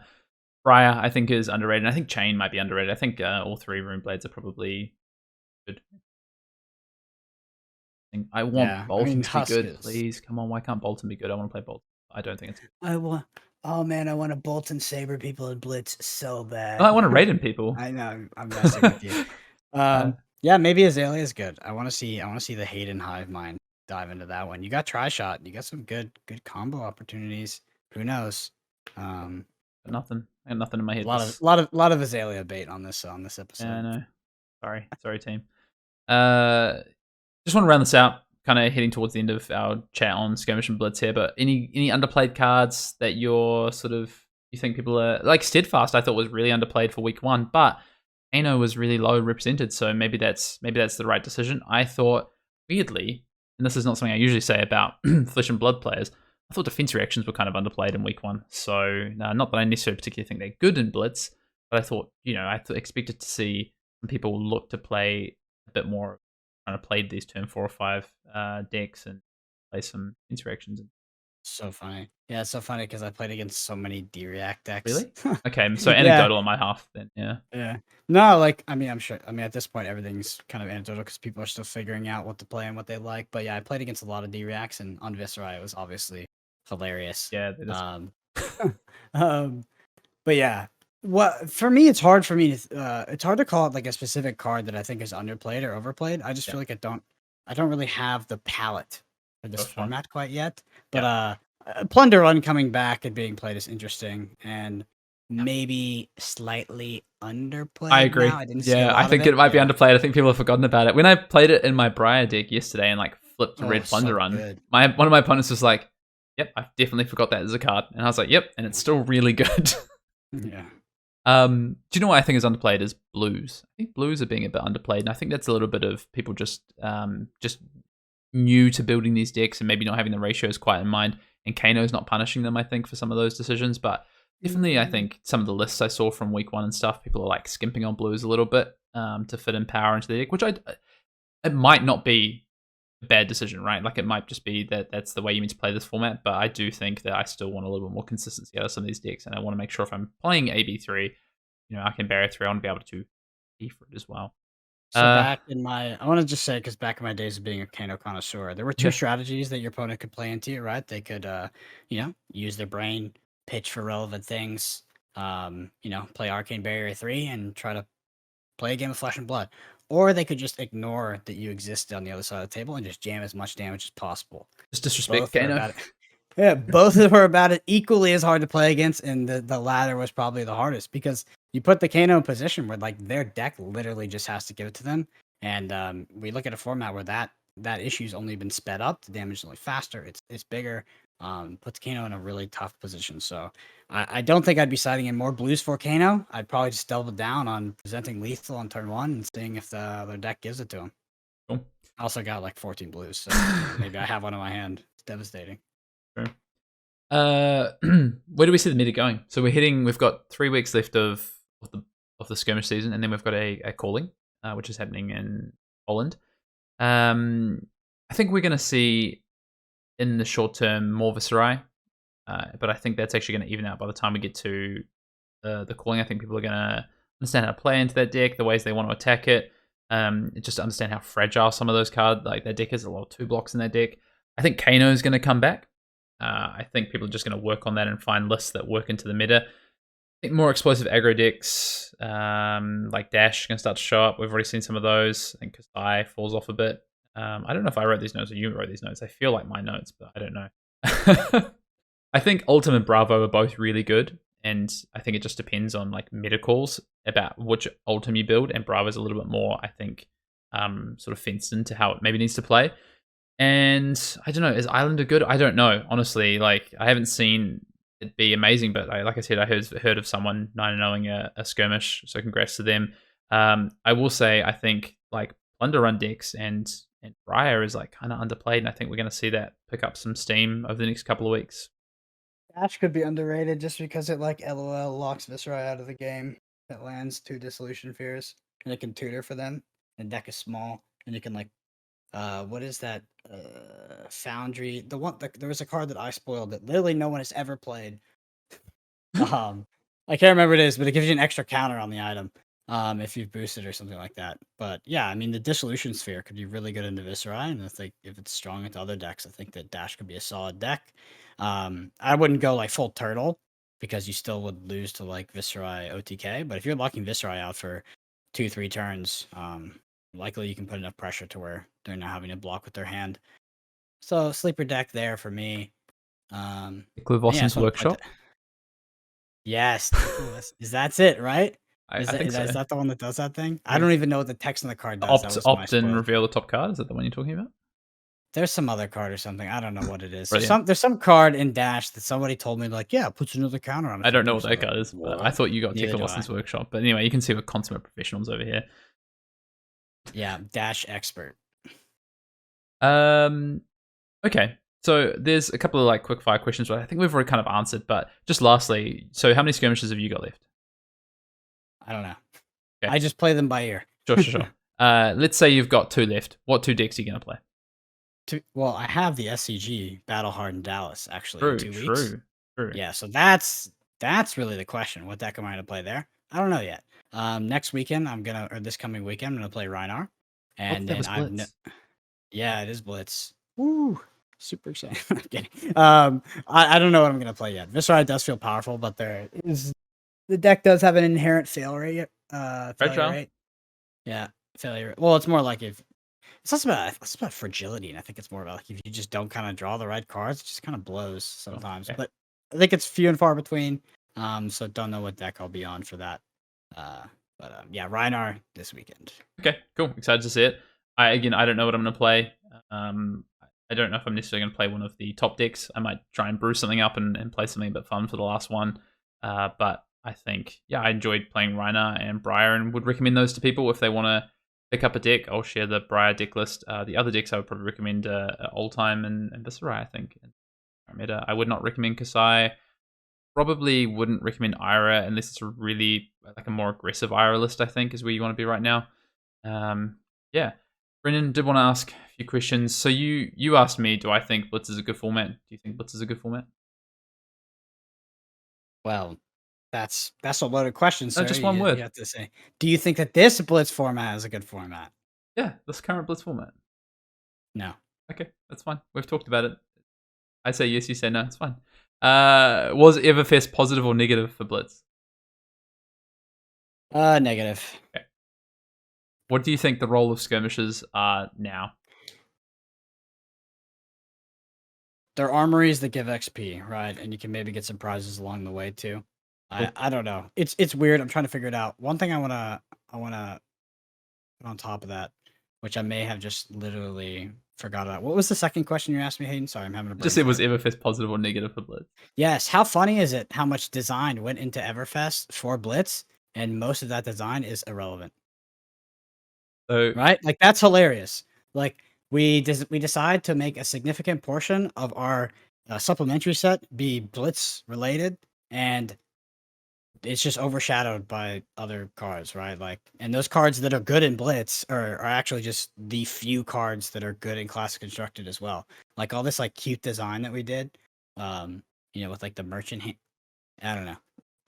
I think, is underrated. And I think Chain might be underrated. I think all three Rune Blades are probably good. I want Bolton to be good, please. Come on, why can't Bolton be good? I want to play Bolton. I don't think it's good. Oh man, I want to Bolton Saber people in Blitz so bad. I want to Raiden people. I know, I'm messing with you. Yeah, maybe Azalea is good. I want to see the Hayden Hive Mind dive into that one. You got Tri-Shot. You got some good combo opportunities. Who knows? Nothing. I got nothing in my head. A lot of Azalea bait on this episode. Yeah, I know. Sorry, team. Just want to round this out. Kind of heading towards the end of our chat on Skirmish and Blitz here, but any underplayed cards that you think people are like? Steadfast I thought was really underplayed for week one, but Ano was really low represented, so maybe that's the right decision. I thought, weirdly, and this is not something I usually say about Flesh and Blood players, I thought defense reactions were kind of underplayed in week one. So not that I necessarily particularly think they're good in Blitz, but I thought, I expected to see some people look to play a bit more, kind of played these turn 4 or 5 decks and play some defense reactions. So funny. Yeah, it's so funny because I played against so many D-React decks. Really? Okay, so anecdotal on my half then, yeah. Yeah. No, like, I'm sure. At this point, everything's kind of anecdotal because people are still figuring out what to play and what they like. But yeah, I played against a lot of D-Reacts, and on Viscerai, it was obviously hilarious. Yeah, that is. But yeah, for me, it's hard to call it like a specific card that I think is underplayed or overplayed. I just feel like I don't really have the palette for this format quite yet. But Plunder Run coming back and being played is interesting, and maybe slightly underplayed. I agree. Now. I think it might be underplayed. I think people have forgotten about it. When I played it in my Briar deck yesterday and like flipped the red Plunder Run, one of my opponents was like, "Yep, I definitely forgot that as a card," and I was like, "Yep," and it's still really good. Yeah. Do you know what I think is underplayed is blues. I think blues are being a bit underplayed, and I think that's a little bit of people just new to building these decks and maybe not having the ratios quite in mind. And Kano's not punishing them, I think, for some of those decisions. But definitely, I think some of the lists I saw from week one and stuff, people are like skimping on blues a little bit to fit in power into the deck, which it might not be a bad decision, right? Like it might just be that that's the way you mean to play this format. But I do think that I still want a little bit more consistency out of some of these decks, and I want to make sure if I'm playing AB3, I can barrier 3, I want to be able to E for it as well. So back in my, I want to just say, because back in my days of being a Kano connoisseur, there were two strategies that your opponent could play into, right? They could, use their brain, pitch for relevant things, play Arcane Barrier 3 and try to play a game of Flesh and Blood. Or they could just ignore that you existed on the other side of the table and just jam as much damage as possible. Just disrespect Kano. Yeah, both of them were about it equally as hard to play against, and the latter was probably the hardest because you put the Kano in position where like their deck literally just has to give it to them. And we look at a format where that issue's only been sped up, the damage is only faster, it's bigger, puts Kano in a really tough position. So I don't think I'd be siding in more blues for Kano. I'd probably just double down on presenting lethal on turn 1 and seeing if their deck gives it to them. Cool. I also got like 14 blues, so maybe I have one in my hand. It's devastating. Sure. Where do we see the meta going? So we've got 3 weeks left of the skirmish season, and then we've got a calling, which is happening in Poland. I think we're going to see in the short term more Viserai, but I think that's actually going to even out by the time we get to the calling. I think people are going to understand how to play into that deck, the ways they want to attack it, just to understand how fragile some of those cards, like that deck is. A lot of 2 blocks in that deck. I think Kano is going to come back. I think people are just going to work on that and find lists that work into the meta. I think more explosive aggro decks, like Dash, going to start to show up. We've already seen some of those. I think Kasai falls off a bit. I don't know if I wrote these notes or you wrote these notes. I feel like my notes, but I don't know. I think Ultim and Bravo are both really good, and I think it just depends on like meta calls about which Ultim you build, and Bravo's a little bit more, I think, sort of fenced into how it maybe needs to play. And I don't know, is Islander good? I don't know, honestly. Like, I haven't seen it be amazing, but like I said, I heard of someone 9-0ing a skirmish, so congrats to them. I will say, I think like Plunder Run decks and Briar is like kind of underplayed, and I think we're going to see that pick up some steam over the next couple of weeks. Dash could be underrated just because it like LOL locks Viserai out of the game. It lands 2 Dissolution Fears, and it can tutor for them. The deck is small, and you can like, what is that? Foundry. There was a card that I spoiled that literally no one has ever played. I can't remember what it is, but it gives you an extra counter on the item, if you've boosted or something like that. But yeah, I mean the Dissolution Sphere could be really good into Viserai, and I think if it's strong into other decks, I think that Dash could be a solid deck. I wouldn't go like full turtle because you still would lose to like Viserai OTK. But if you're locking Viserai out for 2-3 turns, likely you can put enough pressure to where they're not having to block with their hand. So sleeper deck there for me. Clivossen's Workshop. Yes, is that's it, right? I think so. Is that the one that does that thing? I don't even know what the text on the card does. Opt and reveal the top card. Is that the one you're talking about? There's some other card or something. I don't know what it is. Brilliant. There's some card in Dash that somebody told me like, yeah, puts another counter on it. I don't know what that card is, but I thought you got Clivossen's Workshop. But anyway, you can see we're consummate professionals over here. Yeah, Dash expert. Okay. So there's a couple of like quick fire questions, but I think we've already kind of answered. But just lastly, so how many skirmishes have you got left? I don't know. Okay. I just play them by ear. Sure. Let's say you've got 2 left. What 2 decks are you going to play? Well, I have the SCG Battle Hardened Dallas actually in 2 weeks. True. Yeah, so that's really the question. What deck am I going to play there? I don't know yet. Next weekend this coming weekend I'm gonna play Rhinar, and then yeah, it is Blitz. Woo! Super excited. I'm kidding. I don't know what I'm gonna play yet. Viserai does feel powerful, but the deck does have an inherent failure rate. Yeah, failure. Well, it's more like it's about fragility, and I think it's more about like if you just don't kind of draw the right cards, it just kind of blows sometimes. Okay. But I think it's few and far between. So don't know what deck I'll be on for that. Yeah, Rhinar this weekend. Okay, cool. Excited to see it. I don't know what I'm going to play. I don't know if I'm necessarily going to play one of the top decks. I might try and brew something up and play something a bit fun for the last one. But I think, yeah, I enjoyed playing Rhinar and Briar and would recommend those to people if they want to pick up a deck. I'll share the Briar deck list. The other decks I would probably recommend Oldtime and Viserai, I think. I would not recommend Kasai. Probably wouldn't recommend Ira unless it's a really like a more aggressive Ira list, I think, is where you want to be right now. Yeah. Brendan did want to ask a few questions. So you asked me, do I think Blitz is a good format? Do you think Blitz is a good format? Well, That's a loaded question, sir. just one word. You have to say, do you think that this Blitz format is a good format? Yeah, this current Blitz format. No. Okay, that's fine. We've talked about it. I say yes, you say no. It's fine. Was Everfest positive or negative for Blitz? Negative. Okay. What do you think the role of skirmishes are now? They're armories that give XP, right? And you can maybe get some prizes along the way too. I don't know. It's weird. I'm trying to figure it out. One thing I wanna put on top of that, which I may have just literally forgot about. What was the second question you asked me, Hayden? Sorry, I'm having a brain Just it was fart. Everfest positive or negative for Blitz? Yes. How funny is it how much design went into Everfest for Blitz, and most of that design is irrelevant, So right? Like that's hilarious. Like we decide to make a significant portion of our supplementary set be Blitz related, and it's just overshadowed by other cards, right? Like, and those cards that are good in Blitz are actually just the few cards that are good in Classic Constructed as well. Like all this like cute design that we did, with like the merchant. I don't know.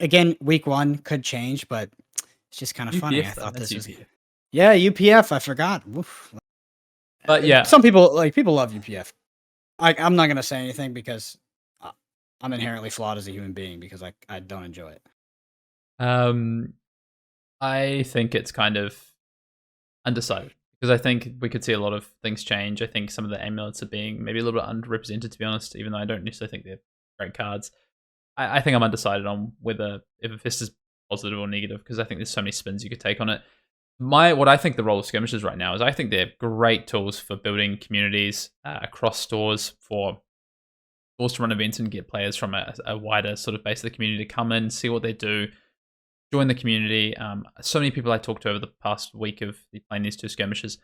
Again, week 1 could change, but it's just kind of funny. I UPF though, thought that's this was UPF. yeah UPF. I forgot. Oof. But yeah, some people love UPF. I'm not gonna say anything because I'm inherently flawed as a human being because I don't enjoy it. I think it's kind of undecided because I think we could see a lot of things change. I think some of the amulets are being maybe a little bit underrepresented, to be honest, even though I don't necessarily think they're great cards. I think I'm undecided on whether Everfest is positive or negative because I think there's so many spins you could take on it. What I think the role of skirmishes right now is I think they're great tools for building communities across stores for stores to run events and get players from a wider sort of base of the community to come in, see what they do, join the community. So many people I talked to over the past week of playing these 2 skirmishes.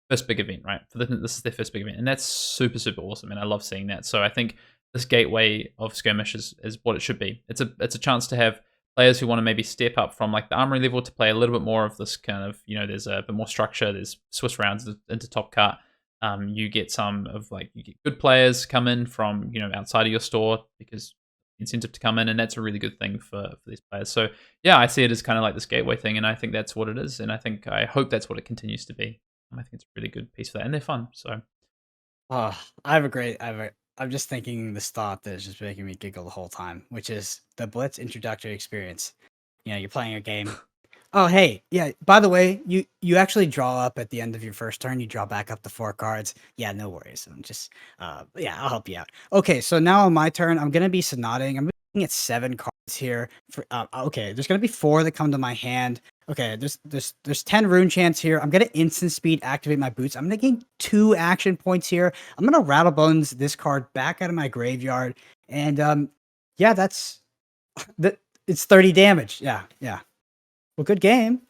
First big event, right? This is their first big event, and that's super, super awesome, and I love seeing that. So I think this gateway of skirmish is what it should be. It's a chance to have players who want to maybe step up from like the armory level to play a little bit more of this kind of, there's a bit more structure, there's Swiss rounds into top cut. You get you get good players come in from, outside of your store because incentive to come in, and that's a really good thing for these players. So yeah, I see it as kind of like this gateway thing, and I think that's what it is, and I hope that's what it continues to be. I think it's a really good piece for that, and they're fun. So I'm just thinking this thought that is just making me giggle the whole time, which is the Blitz introductory experience. You're playing a game. Oh, hey, yeah, by the way, you actually draw up at the end of your first turn. You draw back up the 4 cards. Yeah, no worries. I'm just, yeah, I'll help you out. Okay, so now on my turn, I'm going to be sonating. I'm looking at 7 cards here. Okay, there's going to be 4 that come to my hand. Okay, there's 10 rune chance here. I'm going to instant speed activate my boots. I'm going to gain 2 action points here. I'm going to rattle bones this card back out of my graveyard. And, yeah, it's 30 damage. Yeah. Well, good game.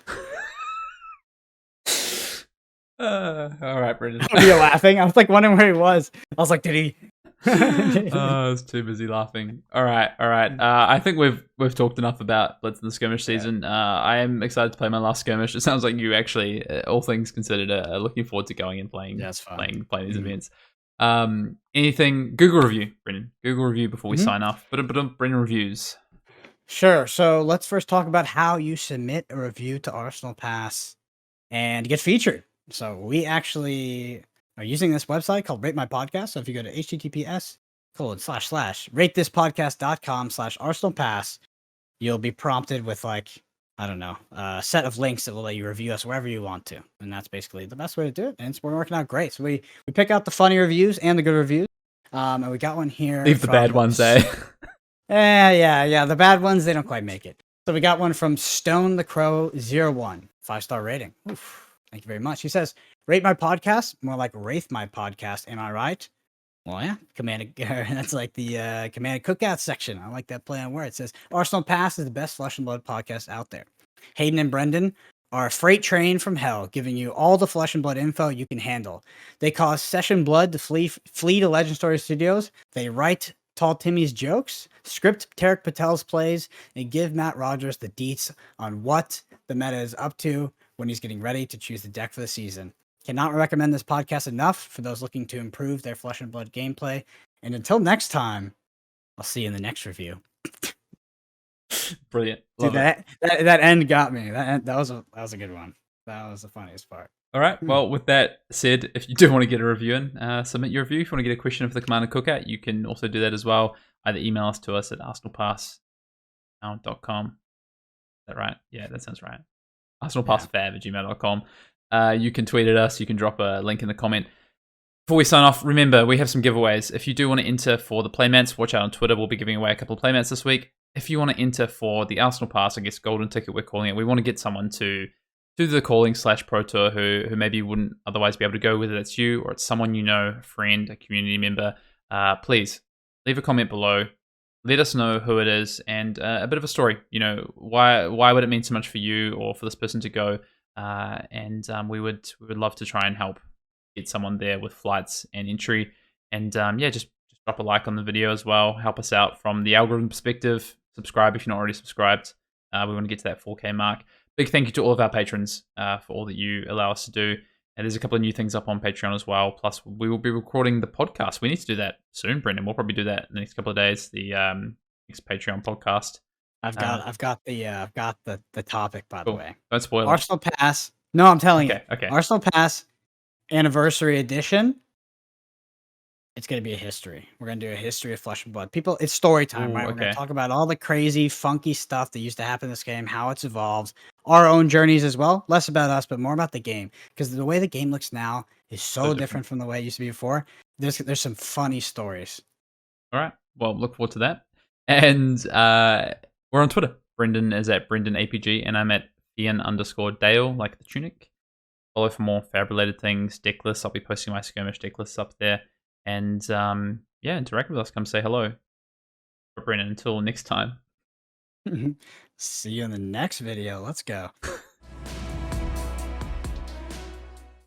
all right, Brendan. You're laughing. I was like wondering where he was. I was like, did he? I was too busy laughing. All right. I think we've talked enough about Blitz in the skirmish season. I am excited to play my last skirmish. It sounds like you actually, all things considered, are looking forward to going and playing. That's fun. Playing these events. Anything? Google review, Brendan. Google review before we sign off. But Brendan reviews. Sure. So let's first talk about how you submit a review to Arsenal Pass and get featured. So we actually are using this website called Rate My Podcast. So if you go to https://ratethispodcast.com/Arsenal Pass, you'll be prompted with a set of links that will let you review us wherever you want to. And that's basically the best way to do it. And it's been working out great. So we pick out the funny reviews and the good reviews. And we got one here. Leave the bad ones, eh? Yeah. The bad ones, they don't quite make it. So we got one from Stone the Crow 01, 5-star rating. Oof, thank you very much. He says, rate my podcast, more like Wraith my podcast. Am I right? Well, yeah. That's like the Command Cookout section. I like that play on where it says Arsenal Pass is the best Flesh and Blood podcast out there. Hayden and Brendan are a freight train from hell, giving you all the Flesh and Blood info you can handle. They cause Session Blood to flee to Legend Story Studios. They write Tall Timmy's jokes, script Tarek Patel's plays, and give Matt Rogers the deets on what the meta is up to when he's getting ready to choose the deck for the season. Cannot recommend this podcast enough for those looking to improve their Flesh and Blood gameplay. And until next time, I'll see you in the next review. Brilliant. Dude, Love it. that end got me. That was a good one. That was the funniest part. All right. Well, with that said, if you do want to get a review in, submit your review. If you want to get a question for the Commander Cookout, you can also do that as well. Either email us to us at arsenalpass.com. Is that right? Yeah, that sounds right. arsenalpassfab@gmail.com. You can tweet at us. You can drop a link in the comment. Before we sign off, remember, we have some giveaways. If you do want to enter for the playmats, watch out on Twitter. We'll be giving away a couple of playmats this week. If you want to enter for the Arsenal Pass, I guess golden ticket we're calling it, we want to get someone to do the calling/pro tour who maybe wouldn't otherwise be able to go, whether it's you or it's someone you know, a friend, a community member. Please leave a comment below. Let us know who it is and a bit of a story. You know, why would it mean so much for you or for this person to go? We would love to try and help get someone there with flights and entry. And just drop a like on the video as well. Help us out from the algorithm perspective. Subscribe if you're not already subscribed. We want to get to that 4K mark. Big thank you to all of our patrons for all that you allow us to do. And there's a couple of new things up on Patreon as well. Plus, we will be recording the podcast. We need to do that soon, Brendan. We'll probably do that in the next couple of days. The next Patreon podcast. I've got the topic, by the way. Don't spoil it. Arsenal Pass. No, I'm telling you. Okay. Arsenal Pass Anniversary Edition. It's going to be a history. We're going to do a history of Flesh and Blood. People, it's story time, right? We're going to talk about all the crazy, funky stuff that used to happen in this game, how it's evolved, our own journeys as well. Less about us, but more about the game. Because the way the game looks now is so different from the way it used to be before. There's some funny stories. All right. Well, look forward to that. And we're on Twitter. Brendan is at BrendanAPG, and I'm at Ian_Dale, like the tunic. Follow for more fab-related things, deck lists. I'll be posting my skirmish deck lists up there. And interact with us. Come say hello. But Brendan, until next time. See you in the next video. Let's go.